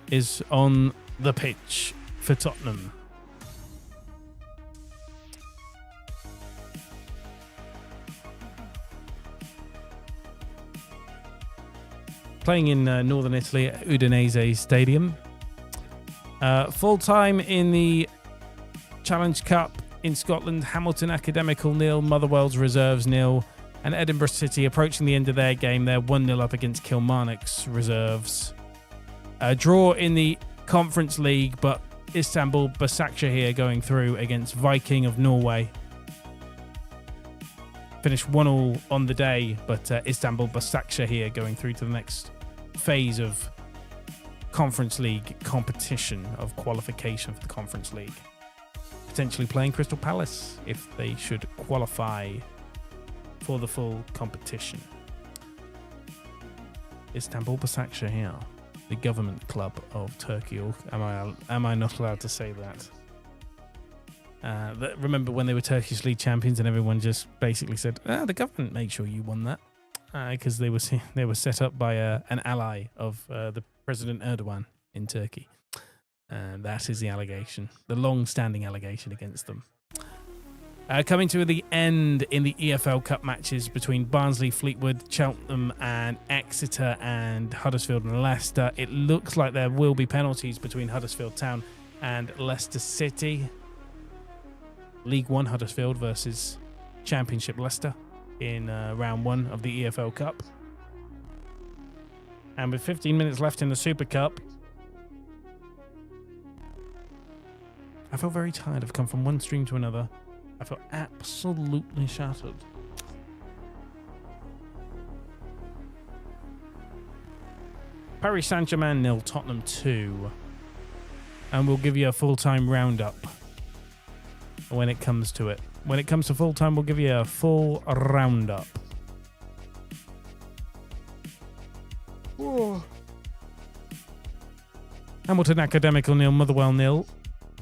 Speaker 1: is on the pitch for Tottenham. Playing in northern Italy at Udinese Stadium. Full time in the Challenge Cup in Scotland. Hamilton Academical 0, Motherwell's Reserves 0. And Edinburgh City approaching the end of their game. They're 1-0 up against Kilmarnock's Reserves. A draw in the Conference League, but Istanbul Başakşehir going through against Viking of Norway. Finished 1-1 on the day, but Istanbul Başakşehir going through to the next phase of Conference League competition, of qualification for the Conference League. Potentially playing Crystal Palace if they should qualify for the full competition. Istanbul Başakşehir, the government club of Turkey. Or am I not allowed to say that? Remember when they were Turkish League champions and everyone just basically said, the government made sure you won that, because they were set up by an ally of the President Erdogan in Turkey. And that is the allegation, the long-standing allegation against them. Coming to the end in the EFL Cup matches between Barnsley, Fleetwood, Cheltenham and Exeter, and Huddersfield and Leicester. It looks like there will be penalties between Huddersfield Town and Leicester City. League One Huddersfield versus Championship Leicester in round 1 of the EFL Cup. And with 15 minutes left in the Super Cup, I feel very tired. I've come from one stream to another. I feel absolutely shattered. Paris Saint-Germain 0, Tottenham 2. And we'll give you a full-time roundup when it comes to it. When it comes to full-time, we'll give you a full roundup. Oh. Hamilton Academical 0, Motherwell 0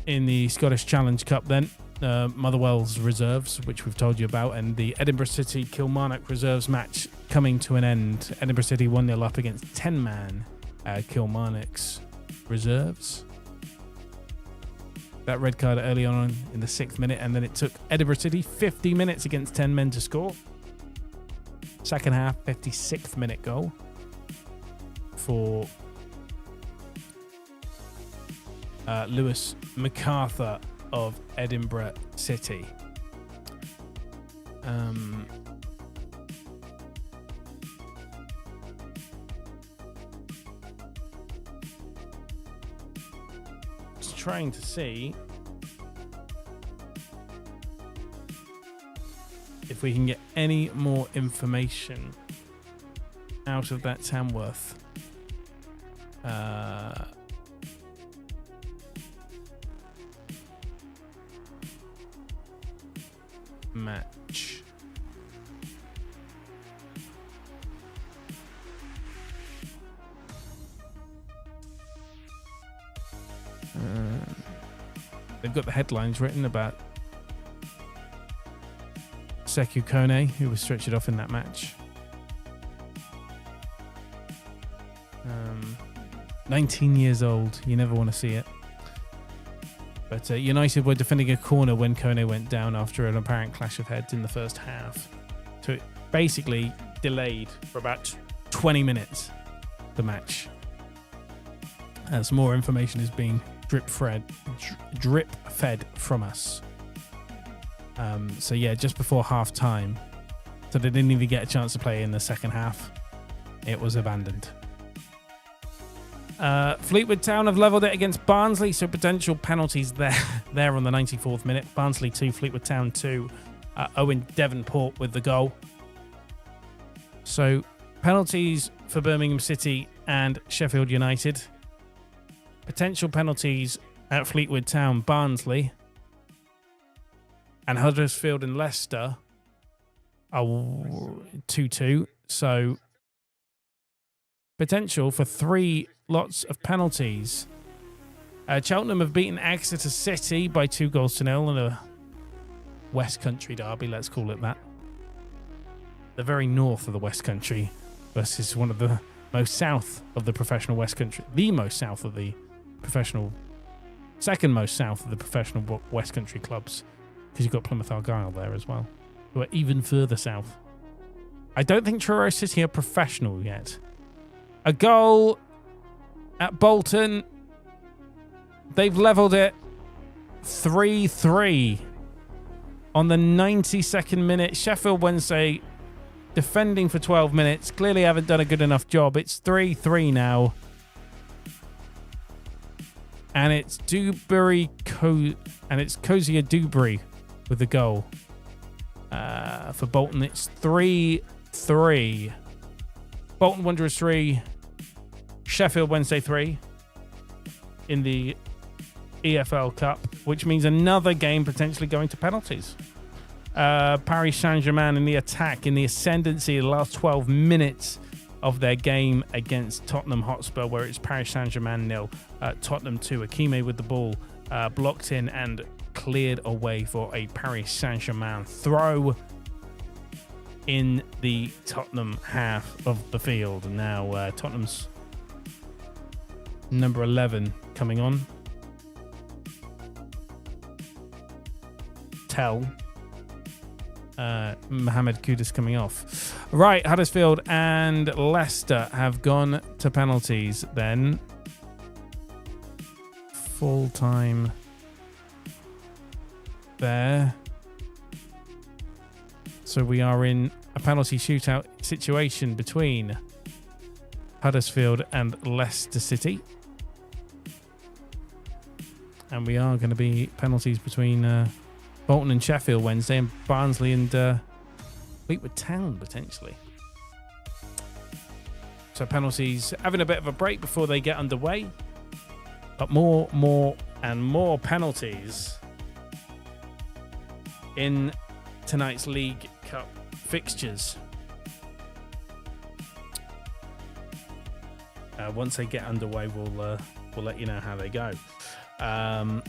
Speaker 1: in the Scottish Challenge Cup then. Motherwell's reserves, which we've told you about, and the Edinburgh City Kilmarnock reserves match coming to an end. Edinburgh City 1-0 up against 10-man Kilmarnock's reserves. That red card early on in the 6th minute, and then it took Edinburgh City 50 minutes against 10 men to score. Second half, 56th minute goal for Lewis MacArthur of Edinburgh City. Just trying to see if we can get any more information out of that Tamworth match. They've got the headlines written about Sekou Kone, who was stretched off in that match. 19 years old. You never want to see it. But United were defending a corner when Kone went down after an apparent clash of heads in the first half. So it basically delayed for about 20 minutes, the match. As more information is being drip fed from us. So yeah, just before half time. So they didn't even get a chance to play in the second half. It was abandoned. Fleetwood Town have levelled it against Barnsley, so potential penalties there on the 94th minute. Barnsley 2, Fleetwood Town 2. Owen Devonport with the goal. So penalties for Birmingham City and Sheffield United. Potential penalties at Fleetwood Town, Barnsley. And Huddersfield and Leicester are 2-2. So potential for 3 lots of penalties. Cheltenham have beaten Exeter City by 2-0 in a West Country derby, let's call it that. The very north of the West Country versus one of the most south of the professional West Country. The most south of the professional, second most south of the professional West Country clubs. Because you've got Plymouth Argyle there as well, who are even further south. I don't think Truro City are professional yet. A goal at Bolton. They've levelled it 3-3 on the 92nd minute. Sheffield Wednesday defending for 12 minutes. Clearly haven't done a good enough job. It's 3-3 now. And it's Dewberry and it's Kozia Dewberry with the goal. For Bolton, it's 3-3. Bolton Wanderers 3. Sheffield Wednesday 3 in the EFL Cup, which means another game potentially going to penalties. Paris Saint-Germain in the attack, in the ascendancy, the last 12 minutes of their game against Tottenham Hotspur, where it's Paris Saint-Germain 0, Tottenham 2. Akime with the ball, blocked in and cleared away for a Paris Saint-Germain throw in the Tottenham half of the field. And now Tottenham's number 11 coming on. Mohamed Kudus coming off. Right, Huddersfield and Leicester have gone to penalties then. Full time there. So we are in a penalty shootout situation between Huddersfield and Leicester City. And we are going to be penalties between Bolton and Sheffield Wednesday, and Barnsley and Fleetwood Town potentially. So penalties having a bit of a break before they get underway. But more and more penalties in tonight's League Cup fixtures. Once they get underway, we'll let you know how they go. 10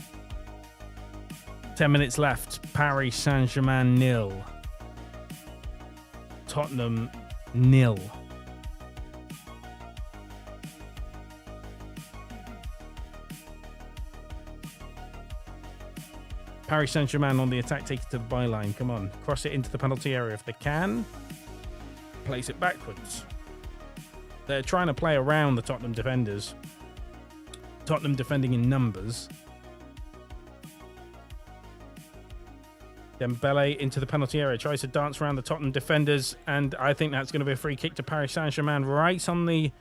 Speaker 1: minutes left. Paris Saint-Germain 0. Tottenham 0. Paris Saint-Germain on the attack, take it to the byline. Come on, cross it into the penalty area if they can. Place it backwards. They're trying to play around the Tottenham defenders. Tottenham defending in numbers. Dembele into the penalty area, tries to dance around the Tottenham defenders, and I think that's going to be a free kick to Paris Saint-Germain right on the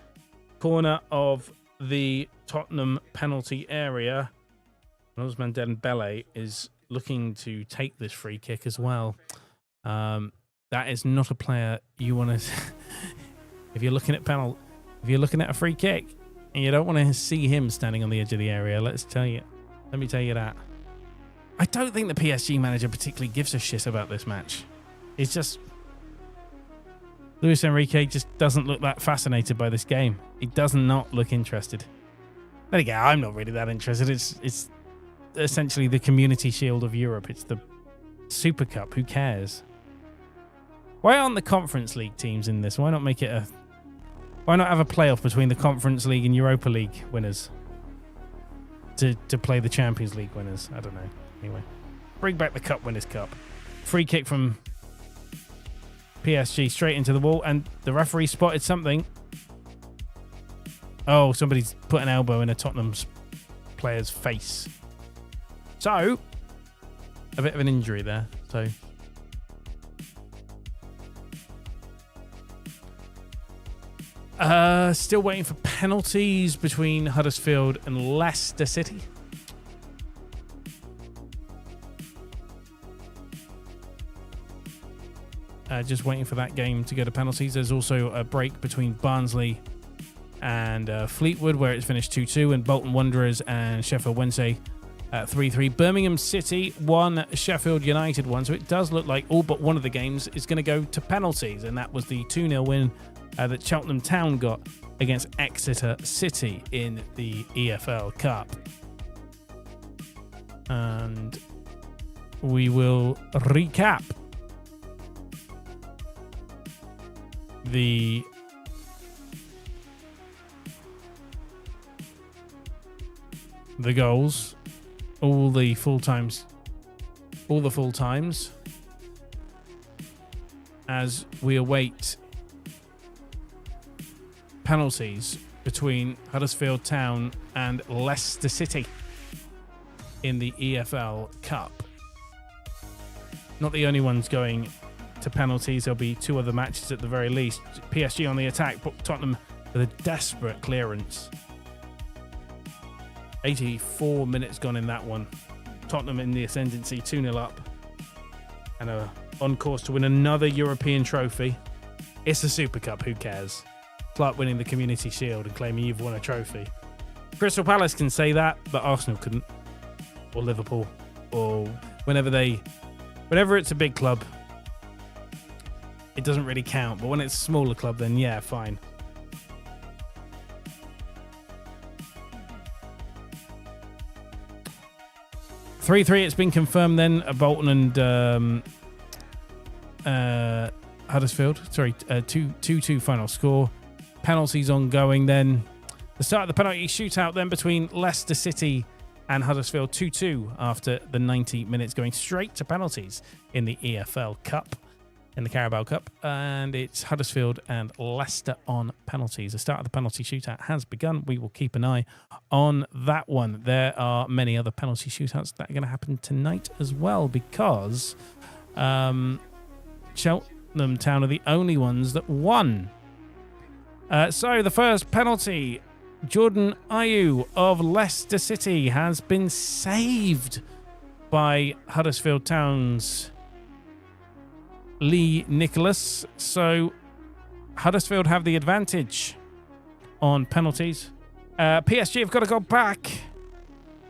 Speaker 1: corner of the Tottenham penalty area. Ousmane Dembele is looking to take this free kick as well. That is not a player you want to... if you're looking at a free kick and you don't want to see him standing on the edge of the area, let me tell you that. I don't think the PSG manager particularly gives a shit about this match. It's just... Luis Enrique just doesn't look that fascinated by this game. He does not look interested. Then again, I'm not really that interested. It's essentially the Community Shield of Europe. It's the Super Cup. Who cares? Why aren't the Conference League teams in this? Why not make it why not have a playoff between the Conference League and Europa League winners to play the Champions League winners? I don't know. Anyway, bring back the Cup Winners' Cup. Free kick from PSG straight into the wall, and the referee spotted something. Oh, somebody's put an elbow in a Tottenham player's face. So, a bit of an injury there. So, still waiting for penalties between Huddersfield and Leicester City. Just waiting for that game to go to penalties. There's also a break between Barnsley and Fleetwood, where it's finished 2-2, and Bolton Wanderers and Sheffield Wednesday 3-3. Birmingham City 1, Sheffield United 1. So it does look like all but one of the games is going to go to penalties, and that was the 2-0 win that Cheltenham Town got against Exeter City in the EFL Cup. And we will recap the goals, all the full times, as we await penalties between Huddersfield Town and Leicester City in the EFL Cup. Not the only ones going to penalties. There'll be two other matches at the very least. PSG on the attack, Tottenham with a desperate clearance. 84 minutes gone in that one. Tottenham in the ascendancy, 2-0 up, and on course to win another European trophy. It's the Super Cup, who cares? It's like winning the Community Shield and claiming you've won a trophy. Crystal Palace can say that, but Arsenal couldn't, or Liverpool, or whenever it's a big club, it doesn't really count. But when it's a smaller club, then yeah, fine. It's been confirmed then. Bolton and Huddersfield. Sorry, 2-2 final score. Penalties ongoing then. The start of the penalty shootout then between Leicester City and Huddersfield, 2-2 after the 90 minutes, going straight to penalties in the EFL Cup, in the Carabao Cup. And it's Huddersfield and Leicester on penalties. The start of the penalty shootout has begun. We will keep an eye on that one. There are many other penalty shootouts that are going to happen tonight as well, because Cheltenham Town are the only ones that won. So the first penalty, Jordan Ayew of Leicester City, has been saved by Huddersfield Town's Lee Nicholas. So Huddersfield have the advantage on penalties. PSG have got to go back.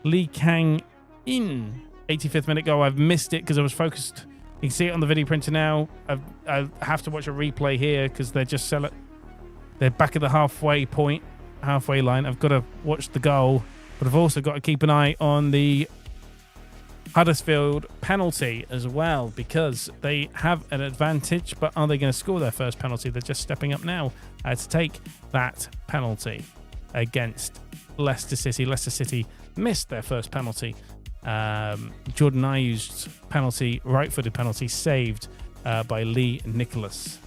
Speaker 1: Lee Kang In, 85th minute goal. I've missed it because I was focused. You can see it on the video printer now. I have to watch a replay here because they're just they're back at the halfway point. halfway line. I've got to watch the goal, but I've also got to keep an eye on the Huddersfield penalty as well, because they have an advantage, but are they going to score their first penalty? They're just stepping up now to take that penalty against Leicester City. Leicester City missed their first penalty. Jordan Ayew's penalty, right-footed penalty, saved by Lee Nicholas.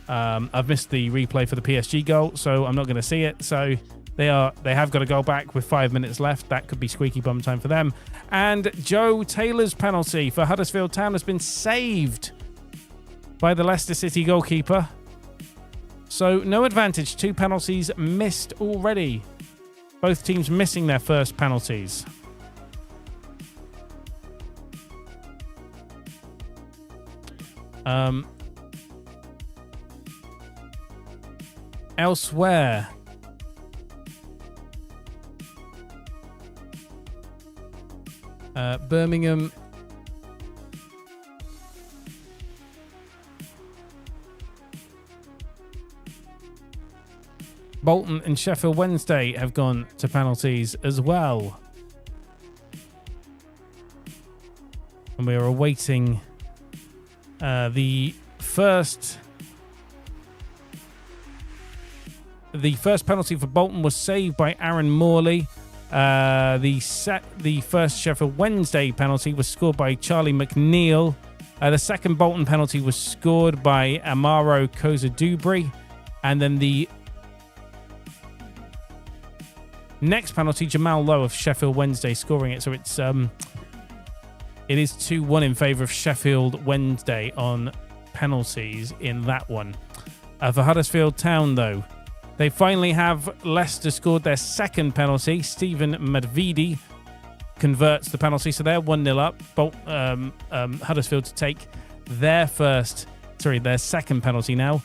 Speaker 1: I've missed the replay for the PSG goal, so I'm not going to see it. So they have got to go back with 5 minutes left. That could be squeaky bum time for them. And Joe Taylor's penalty for Huddersfield Town has been saved by the Leicester City goalkeeper. So no advantage. 2 penalties missed already. Both teams missing their first penalties. Elsewhere, Birmingham Bolton and Sheffield Wednesday have gone to penalties as well. And we are awaiting the first penalty for Bolton was saved by Aaron Morley. The first Sheffield Wednesday penalty was scored by Charlie McNeil. The second Bolton penalty was scored by Amaro Koza-Dubry. And then the next penalty, Jamal Lowe of Sheffield Wednesday scoring it. So it is 2-1 in favour of Sheffield Wednesday on penalties in that one. For Huddersfield Town, though, they finally have Leicester scored their second penalty. Stephen Madvidi converts the penalty, so they're 1-0 up. Huddersfield to take their second penalty now.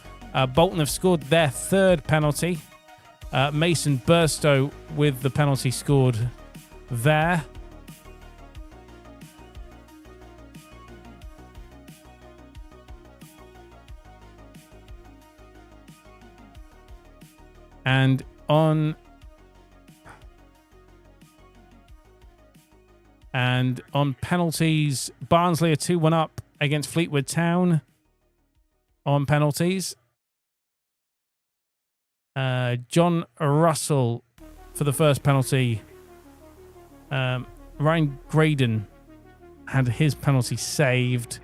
Speaker 1: Bolton have scored their third penalty. Mason Burstow with the penalty scored there. And on penalties, Barnsley are 2-1 up against Fleetwood Town on penalties. John Russell for the first penalty. Ryan Graydon had his penalty saved.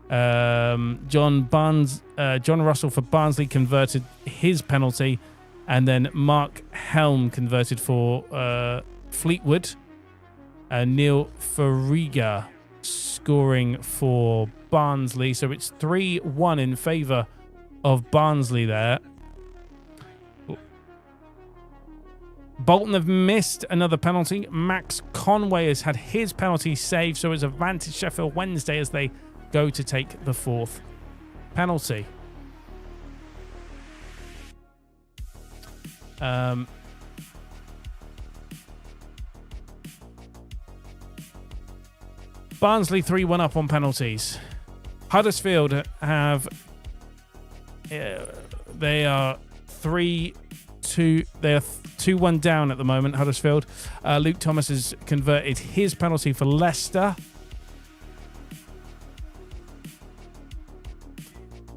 Speaker 1: John Russell for Barnsley converted his penalty. And then Mark Helm converted for Fleetwood. Neil Farriga scoring for Barnsley. So it's 3-1 in favour of Barnsley there. Bolton have missed another penalty. Max Conway has had his penalty saved. So it's advantage Sheffield Wednesday as they go to take the fourth penalty. Barnsley 3-1 up on penalties. Huddersfield have they are 3-2. They are 2-1 down at the moment. Huddersfield. Luke Thomas has converted his penalty for Leicester.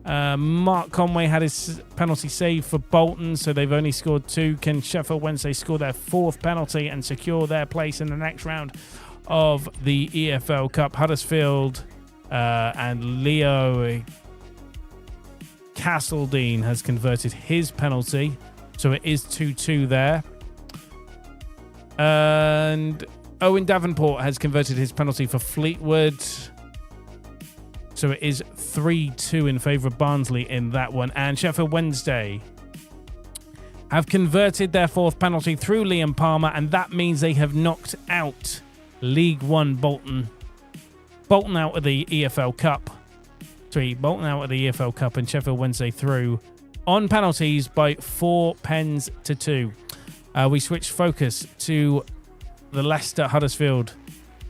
Speaker 1: Mark Conway had his penalty saved for Bolton, so they've only scored 2. Can Sheffield Wednesday score their fourth penalty and secure their place in the next round of the EFL Cup? Huddersfield and Leo Castledine has converted his penalty, so it is 2-2 there. And Owen Davenport has converted his penalty for Fleetwood. So it is 3-2 in favour of Barnsley in that one. And Sheffield Wednesday have converted their fourth penalty through Liam Palmer, and that means they have knocked out League One Bolton. Bolton out of the EFL Cup. Bolton out of the EFL Cup, and Sheffield Wednesday through on penalties by 4-2. We switch focus to the Leicester-Huddersfield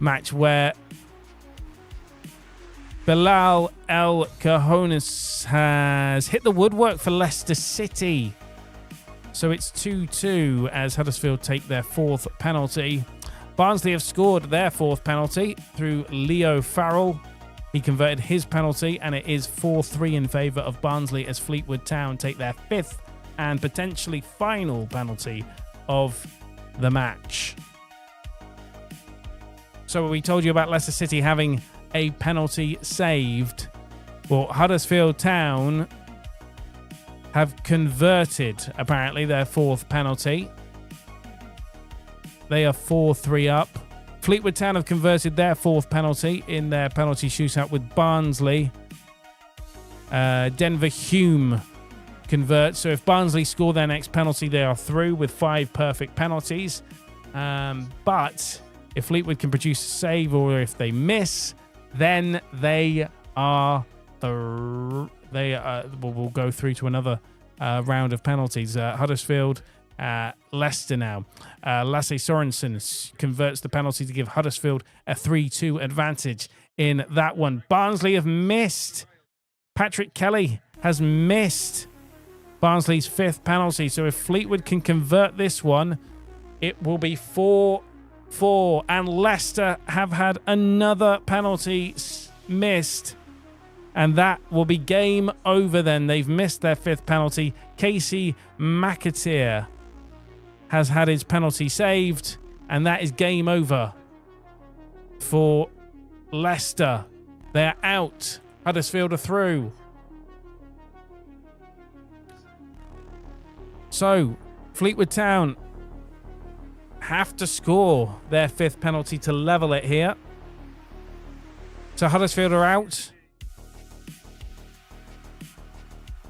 Speaker 1: match where Bilal El Cajones has hit the woodwork for Leicester City. So it's 2-2 as Huddersfield take their fourth penalty. Barnsley have scored their fourth penalty through Leo Farrell. He converted his penalty, and it is 4-3 in favour of Barnsley as Fleetwood Town take their fifth and potentially final penalty of the match. So we told you about Leicester City having a penalty saved. Well, Huddersfield Town have converted, apparently, their fourth penalty. They are 4-3 up. Fleetwood Town have converted their fourth penalty in their penalty shootout with Barnsley. Denver Hume converts. So if Barnsley score their next penalty, they are through with 5 perfect penalties. But if Fleetwood can produce a save, or if they miss, then they are will go through to another round of penalties. Huddersfield, Leicester now. Lasse Sorensen converts the penalty to give Huddersfield a 3-2 advantage in that one. Barnsley have missed. Patrick Kelly has missed Barnsley's fifth penalty. So if Fleetwood can convert this one, it will be 4-4. And Leicester have had another penalty missed. And that will be game over then. They've missed their fifth penalty. Casey McAteer has had his penalty saved. And that is game over for Leicester. They're out. Huddersfield are through. So, Fleetwood Town have to score their fifth penalty to level it here. So Huddersfield are out.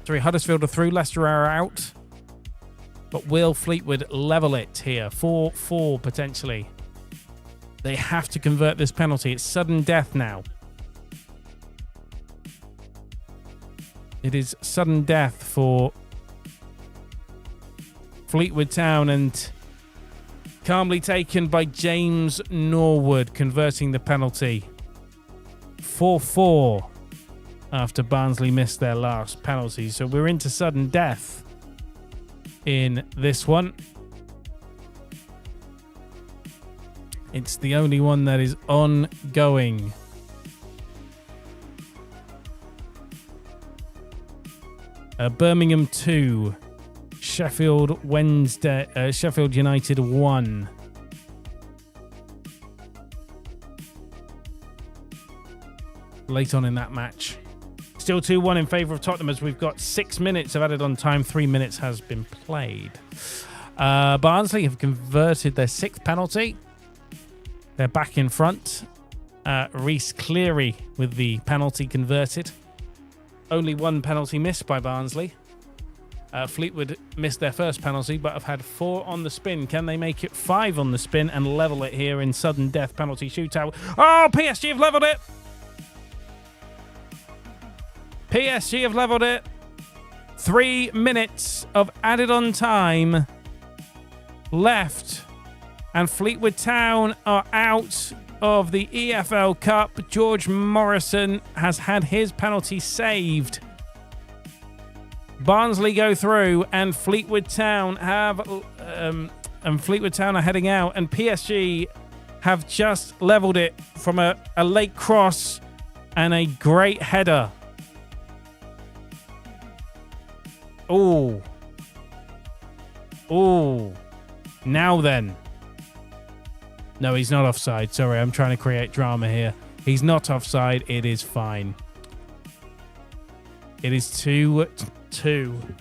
Speaker 1: Sorry, Huddersfield are through. Leicester are out. But will Fleetwood level it here? 4-4 potentially. They have to convert this penalty. It's sudden death now. It is sudden death for Fleetwood Town, and calmly taken by James Norwood, converting the penalty. 4-4 after Barnsley missed their last penalty. So we're into sudden death in this one. It's the only one that is ongoing. Birmingham 2, Sheffield United 1. Late on in that match. Still 2-1 in favour of Tottenham as we've got 6 minutes of added on time. 3 minutes has been played. Barnsley have converted their sixth penalty. They're back in front. Reece Cleary with the penalty converted. Only one penalty missed by Barnsley. Fleetwood missed their first penalty, but have had 4 on the spin. Can they make it 5 on the spin and level it here in sudden death penalty shootout? Oh, PSG have levelled it! PSG have levelled it. 3 minutes of added on time left. And Fleetwood Town are out of the EFL Cup. George Morrison has had his penalty saved. Barnsley go through, and Fleetwood Town are heading out, and PSG have just levelled it from a late cross and a great header. Oh. Now then. No, he's not offside. Sorry, I'm trying to create drama here. He's not offside. It is fine. It is 2-2.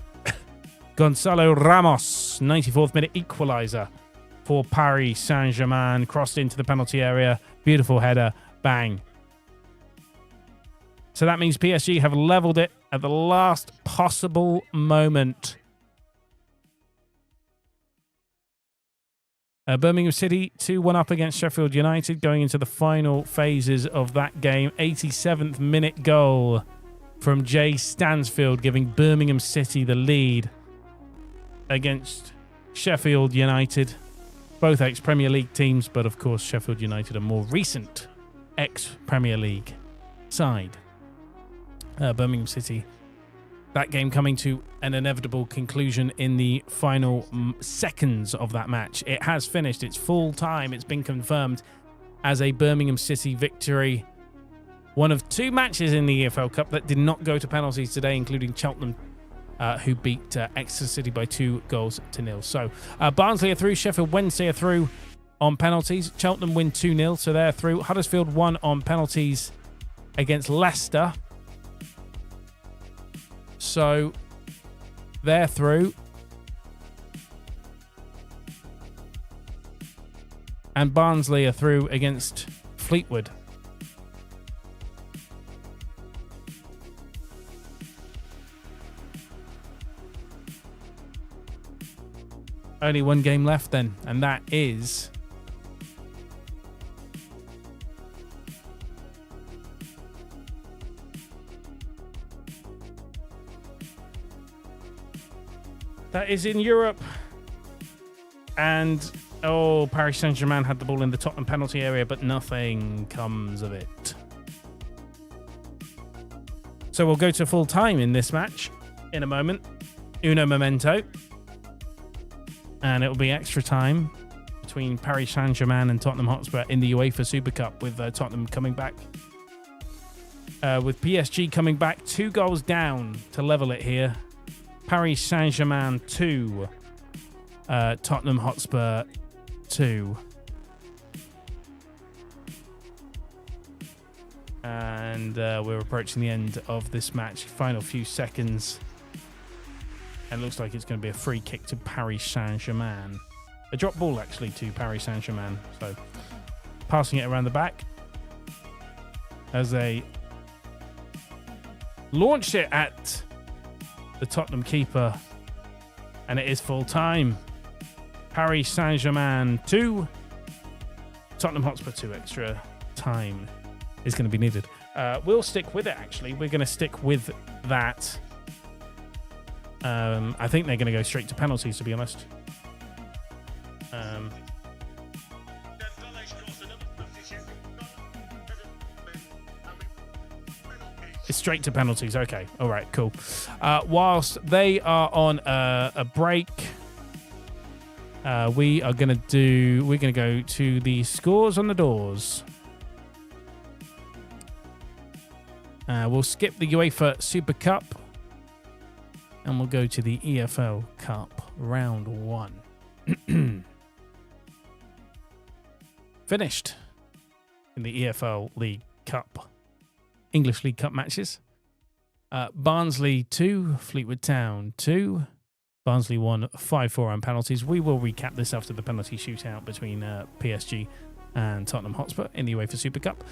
Speaker 1: Gonzalo Ramos, 94th minute equaliser for Paris Saint-Germain. Crossed into the penalty area. Beautiful header. Bang. So that means PSG have levelled it at the last possible moment. Birmingham City 2-1 up against Sheffield United, going into the final phases of that game. 87th minute goal from Jay Stansfield, giving Birmingham City the lead against Sheffield United. Both ex-Premier League teams, but of course Sheffield United a more recent ex-Premier League side. Birmingham City That game coming to an inevitable conclusion in the final seconds of that match. It has finished. It's full time. It's been confirmed as a Birmingham City victory. One of 2 matches in the EFL Cup that did not go to penalties today, including Cheltenham, who beat Exeter City by 2-0. So Barnsley are through. Sheffield Wednesday are through on penalties. Cheltenham win 2-0, so they're through. Huddersfield won on penalties against Leicester. So they're through. And Barnsley are through against Fleetwood. Only 1 game left then, and that is in Europe. And Paris Saint-Germain had the ball in the Tottenham penalty area, but nothing comes of it. So we'll go to full time in this match in a moment. Uno momento. And it will be extra time between Paris Saint-Germain and Tottenham Hotspur in the UEFA Super Cup, with Tottenham coming back. With PSG coming back 2 goals down to level it here. Paris Saint-Germain 2. Tottenham Hotspur 2. And we're approaching the end of this match. Final few seconds. And it looks like it's going to be a free kick to Paris Saint-Germain. A drop ball, actually, to Paris Saint-Germain. So, passing it around the back. As they launch it at the Tottenham keeper. And it is full time. Paris Saint-Germain 2. Tottenham Hotspur 2. Extra time is going to be needed. We'll stick with it, actually. We're going to stick with that. I think they're going to go straight to penalties, to be honest. It's straight to penalties. Okay. All right. Cool. Whilst they are on a break, we're going to go to the scores on the doors. We'll skip the UEFA Super Cup. And we'll go to the EFL Cup round 1. Finished in the EFL League Cup, English League Cup matches. Barnsley 2, Fleetwood Town 2. Barnsley won 5-4 on penalties. We will recap this after the penalty shootout between PSG and Tottenham Hotspur in the UEFA Super Cup.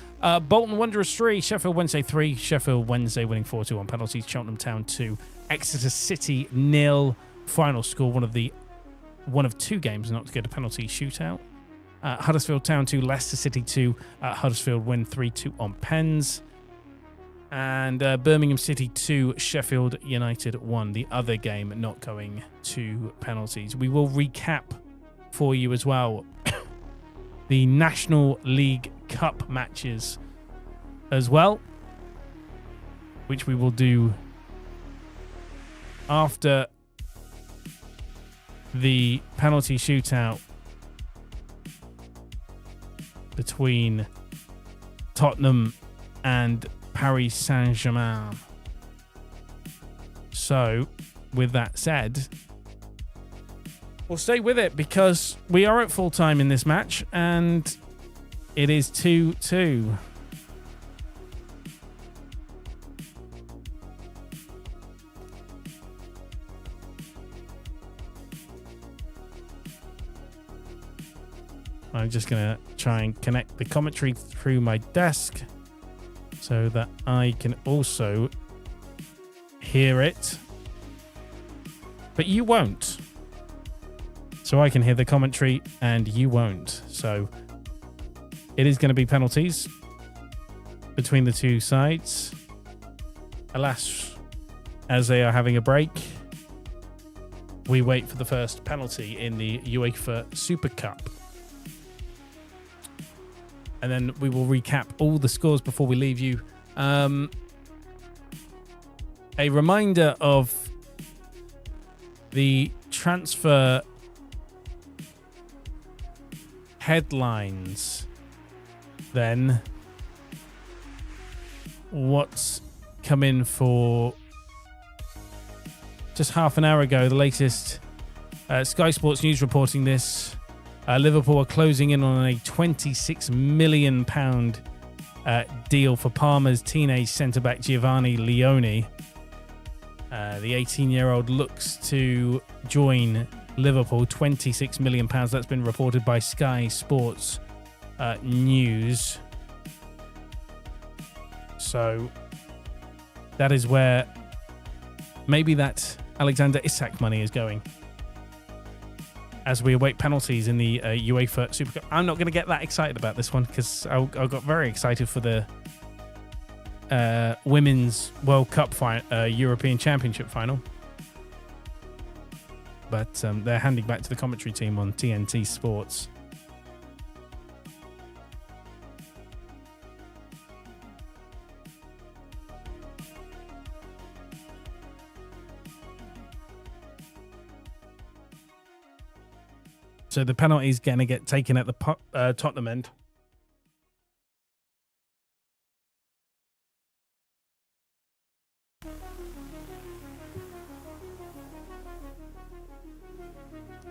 Speaker 1: Bolton Wanderers 3, Sheffield Wednesday 3. Sheffield Wednesday winning 4-2 on penalties. Cheltenham Town 2, Exeter City 0. Final score, one of 2 games not to go to penalty shootout. Huddersfield Town 2, Leicester City 2. Huddersfield win 3-2 on pens. And Birmingham City 2, Sheffield United 1. The other game not going to penalties. We will recap for you as well the National League Cup matches as well, which we will do after the penalty shootout between Tottenham and Paris Saint-Germain. So, with that said, we'll stay with it because we are at full time in this match and it is 2-2. I'm just going to try and connect the commentary through my desk so that I can also hear it. But you won't. So I can hear the commentary and you won't. So it is going to be penalties between the two sides. Alas, as they are having a break, we wait for the first penalty in the UEFA Super Cup. And then we will recap all the scores before we leave you. a reminder of the transfer headlines. Then what's come in for just half an hour ago, the latest Sky Sports News reporting this. Liverpool are closing in on a £26 million deal for Parma's teenage centre-back Giovanni Leone. The 18-year-old looks to join Liverpool, £26 million. That's been reported by Sky Sports News. So that is where maybe that Alexander Isak money is going, as we await penalties in the UEFA Super Cup. I'm not going to get that excited about this one because I got very excited for the Women's World Cup European Championship final. But they're handing back to the commentary team on TNT Sports. So the penalty's going to get taken at the Tottenham end.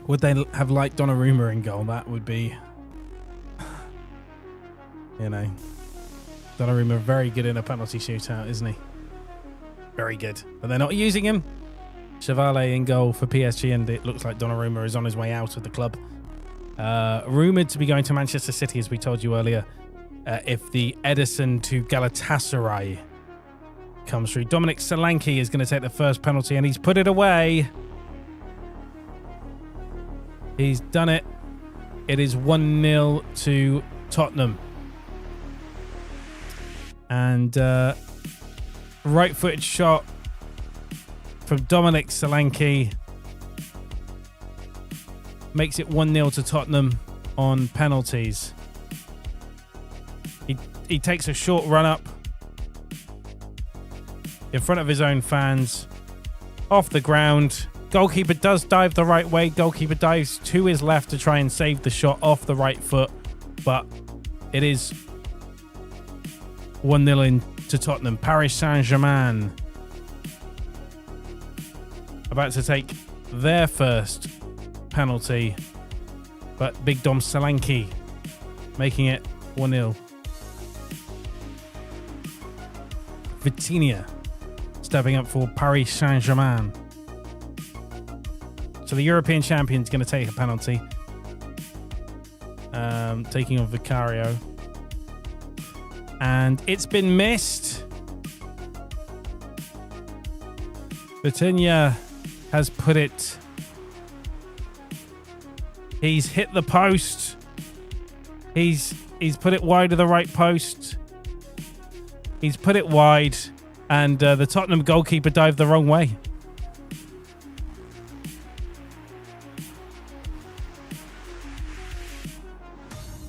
Speaker 1: Would they have liked Donnarumma in goal? That would be, Donnarumma very good in a penalty shootout, isn't he? Very good. But they're not using him. Chevalier in goal for PSG, and it looks like Donnarumma is on his way out of the club. Rumoured to be going to Manchester City, as we told you earlier, if the Edison to Galatasaray comes through. Dominic Solanke is going to take the first penalty, and he's put it away. He's done it. It is 1-0 to Tottenham. And right-footed shot from Dominic Solanke makes it 1-0 to Tottenham on penalties. He takes a short run up in front of his own fans, off the ground. Goalkeeper does dive the right way. Goalkeeper dives to his left to try and save the shot off the right foot, but it is 1-0 in to Tottenham. Paris Saint-Germain about to take their first penalty, but Big Dom Solanke making it 1-0. Vitinha stepping up for Paris Saint-Germain. So the European champion's going to take a penalty, taking on Vicario. And it's been missed. Vitinha has put it. He's hit the post. He's put it wide of the right post. He's put it wide, and the Tottenham goalkeeper dived the wrong way.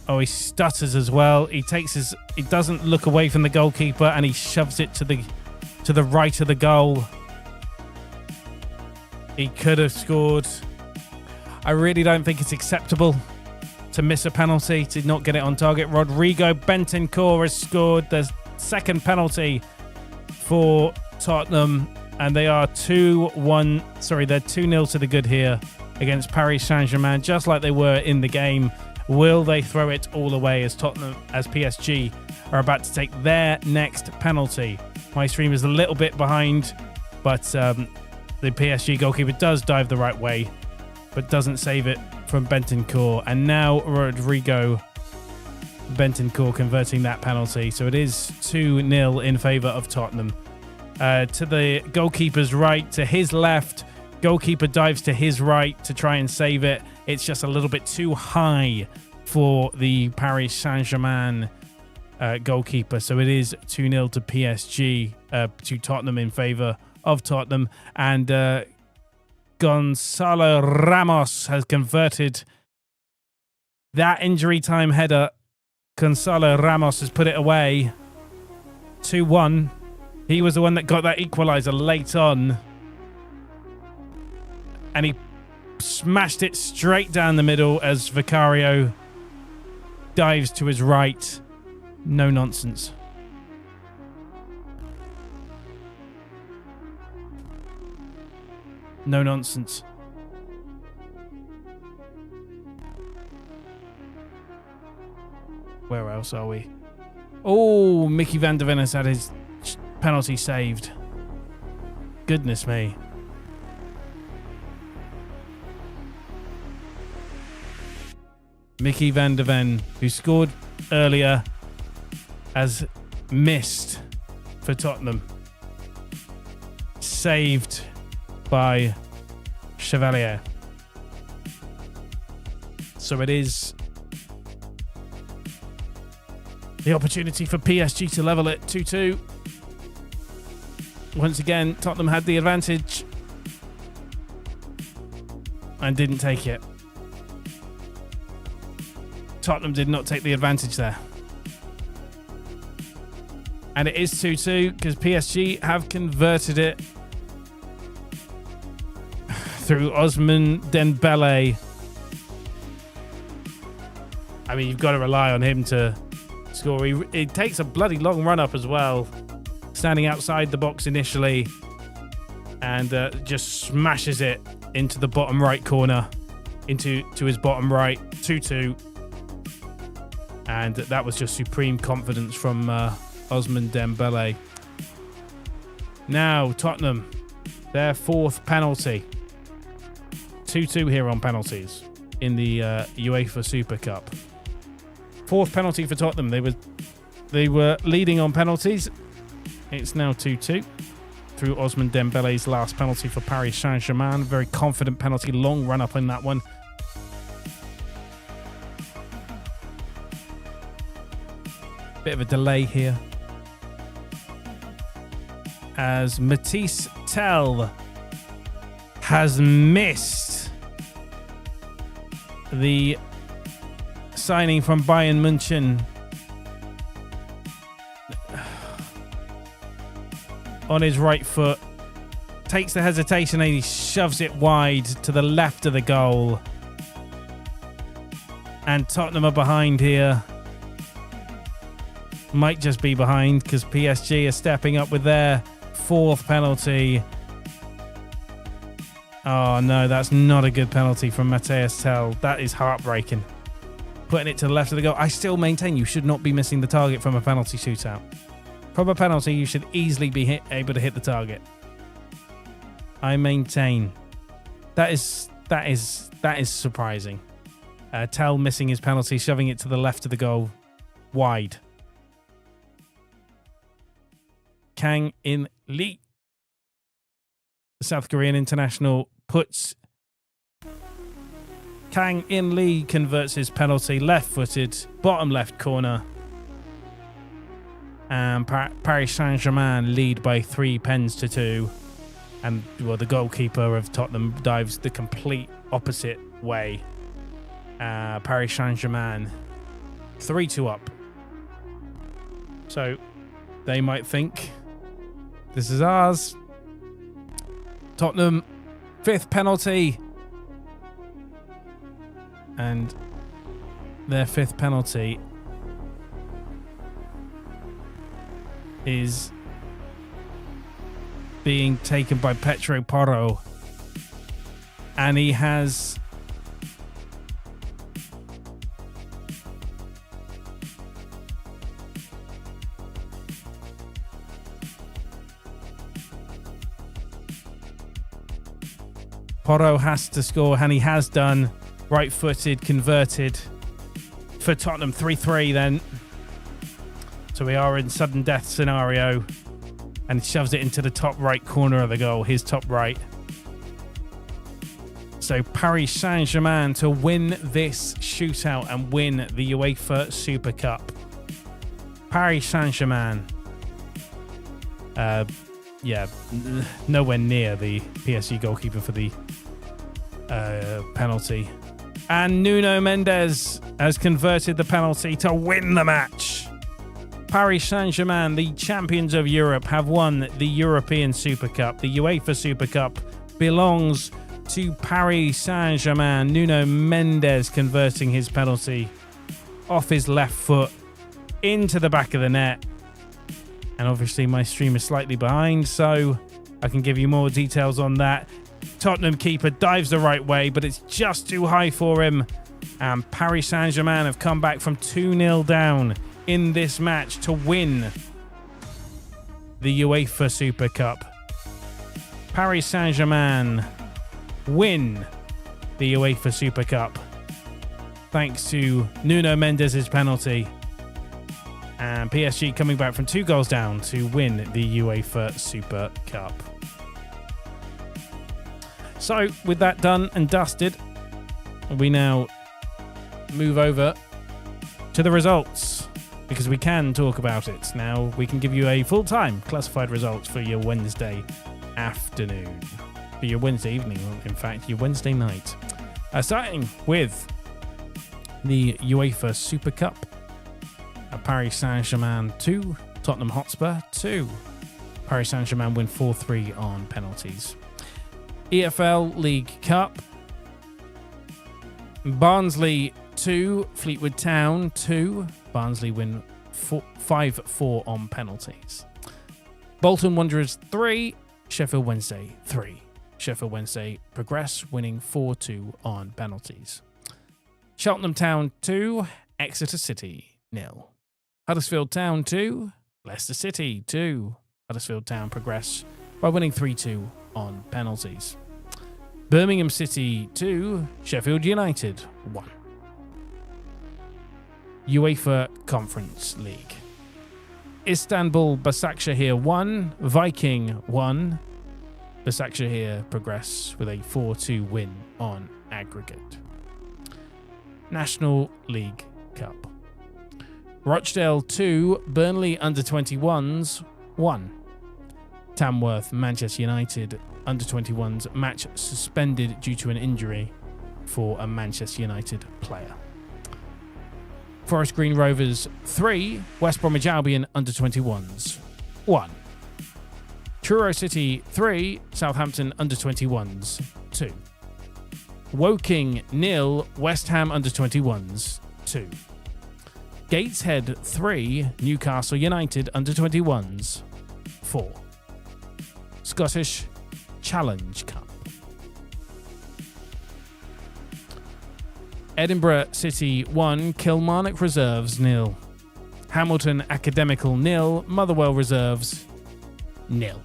Speaker 1: Oh, he stutters as well. He doesn't look away from the goalkeeper, and he shoves it to the right of the goal. He could have scored. I really don't think it's acceptable to miss a penalty, to not get it on target. Rodrigo Bentancur has scored the second penalty for Tottenham, and they are 2-1. Sorry, they're 2-0 to the good here against Paris Saint-Germain, just like they were in the game. Will they throw it all away as PSG are about to take their next penalty? My stream is a little bit behind, but the PSG goalkeeper does dive the right way, but doesn't save it from Bentancur. And now Rodrigo Bentancur converting that penalty. So it is 2-0 in favour of Tottenham. To the goalkeeper's right, to his left. Goalkeeper dives to his right to try and save it. It's just a little bit too high for the Paris Saint-Germain goalkeeper. So it is 2-0 to PSG, to Tottenham in favour of Tottenham. And Gonzalo Ramos has converted that injury time header. Gonzalo Ramos has put it away. 2-1. He was the one that got that equaliser late on. And he smashed it straight down the middle as Vicario dives to his right. No nonsense. No nonsense. Where else are we? Oh, Mickey van der Ven has had his penalty saved. Goodness me. Mickey van der Ven, who scored earlier, has missed for Tottenham. Saved by Chevalier. So it is the opportunity for PSG to level it 2-2. Once again, Tottenham had the advantage and didn't take it. Tottenham did not take the advantage there. And it is 2-2 because PSG have converted it through Ousmane Dembele. I mean, you've got to rely on him to score. It takes a bloody long run up as well, standing outside the box initially, and just smashes it into the bottom right corner, to his bottom right. 2-2. And that was just supreme confidence from Ousmane Dembele. Now, Tottenham, their fourth penalty. 2-2 here on penalties in the UEFA Super Cup. Fourth penalty for Tottenham. They were leading on penalties. It's now 2-2 through Ousmane Dembele's last penalty for Paris Saint-Germain. Very confident penalty, long run up in that one. Bit of a delay here as Matisse Tell has missed the signing from Bayern München on his right foot. Takes the hesitation and he shoves it wide to the left of the goal. And Tottenham are behind here. Might just be behind because PSG are stepping up with their fourth penalty. Oh no, that's not a good penalty from Matisse Tell. That is heartbreaking. Putting it to the left of the goal. I still maintain you should not be missing the target from a penalty shootout. From a penalty, you should easily be able to hit the target. I maintain. That is surprising. Tell missing his penalty, shoving it to the left of the goal, wide. Kang In Lee, the South Korean international, puts Kang In Lee converts his penalty, left-footed, bottom left corner, and Paris Saint-Germain lead by 3-2. And well, the goalkeeper of Tottenham dives the complete opposite way. Paris Saint-Germain 3-2 up. So they might think this is ours. Tottenham, fifth penalty. And their fifth penalty is being taken by Pedro Porro. And he has Porro has to score, and he has done. Right-footed, converted for Tottenham. 3-3 then. So we are in sudden death scenario. And he shoves it into the top right corner of the goal, his top right. So Paris Saint-Germain to win this shootout and win the UEFA Super Cup. Paris Saint-Germain. Nowhere near the PSG goalkeeper for the penalty. And Nuno Mendes has converted the penalty to win the match. Paris Saint-Germain, the champions of Europe, have won the European Super Cup. The UEFA Super Cup belongs to Paris Saint-Germain. Nuno Mendes converting his penalty off his left foot into the back of the net. And obviously my stream is slightly behind, so I can give you more details on that. Tottenham keeper dives the right way, but it's just too high for him. And Paris Saint-Germain have come back from 2-0 down in this match to win the UEFA Super Cup. Paris Saint-Germain win the UEFA Super Cup thanks to Nuno Mendes' penalty. And PSG coming back from 2 goals down to win the UEFA Super Cup. So, with that done and dusted, we now move over to the results, because we can talk about it. Now, we can give you a full-time classified results for your Wednesday afternoon. For your Wednesday evening, in fact, your Wednesday night. Starting with the UEFA Super Cup. Paris Saint-Germain 2, Tottenham Hotspur 2. Paris Saint-Germain win 4-3 on penalties. EFL League Cup. Barnsley 2, Fleetwood Town 2. Barnsley win 5-4 on penalties. Bolton Wanderers 3, Sheffield Wednesday 3. Sheffield Wednesday progress, winning 4-2 on penalties. Cheltenham Town 2, Exeter City 0. Huddersfield Town 2, Leicester City 2. Huddersfield Town progress by winning 3-2 on penalties. Birmingham City 2, Sheffield United 1. UEFA Conference League. Istanbul Başakşehir 1, Viking 1. Başakşehir progress with a 4-2 win on aggregate. National League Cup. Rochdale 2, Burnley Under-21s 1. Tamworth Manchester United Under-21s match suspended due to an injury for a Manchester United player. Forest Green Rovers 3, West Bromwich Albion Under-21s 1. Truro City 3, Southampton Under-21s 2. Woking 0, West Ham Under-21s 2. Gateshead 3, Newcastle United Under-21s 4. Scottish Challenge Cup. Edinburgh City 1, Kilmarnock Reserves 0. Hamilton Academical 0, Motherwell Reserves 0.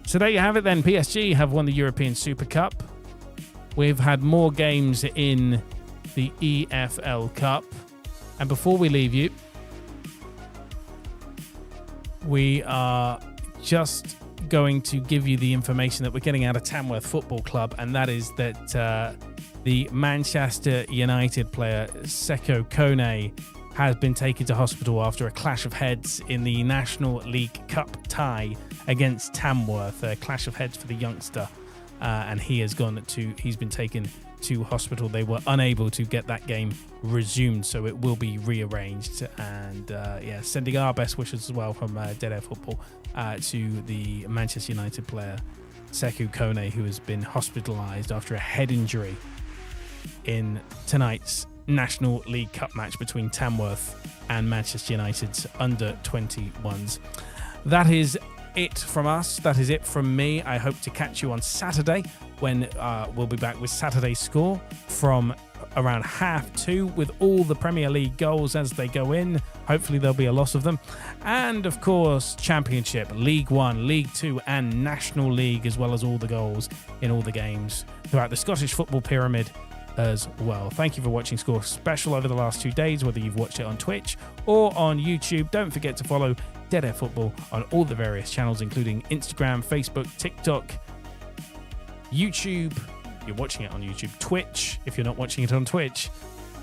Speaker 1: So there you have it then. PSG have won the European Super Cup. We've had more games in the EFL Cup. And before we leave you, we are just going to give you the information that we're getting out of Tamworth Football Club, and that is that the Manchester United player Seko Kone has been taken to hospital after a clash of heads in the National League Cup tie against Tamworth. A clash of heads for the youngster, and he's been taken to hospital. They were unable to get that game resumed, so it will be rearranged. And sending our best wishes as well from Dead Air Football to the Manchester United player Sekou Kone, who has been hospitalised after a head injury in tonight's National League Cup match between Tamworth and Manchester United's under-21s. That is it from us. That is it from me. I hope to catch you on Saturday when we'll be back with Saturday Score from around 2:30 with all the Premier League goals as they go in. Hopefully there'll be a lot of them. And of course, Championship, League 1, League 2 and National League, as well as all the goals in all the games throughout the Scottish football pyramid as well. Thank you for watching Score Special over the last 2 days, whether you've watched it on Twitch or on YouTube. Don't forget to follow Dead Air Football on all the various channels, including Instagram, Facebook, TikTok, YouTube. You're watching it on YouTube, Twitch, if you're not watching it on Twitch,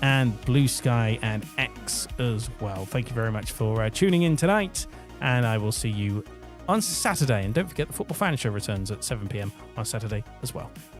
Speaker 1: and Blue Sky and X as well. Thank you very much for tuning in tonight, and I will see you on Saturday. And don't forget the Football Fan Show returns at 7 p.m. on Saturday as well.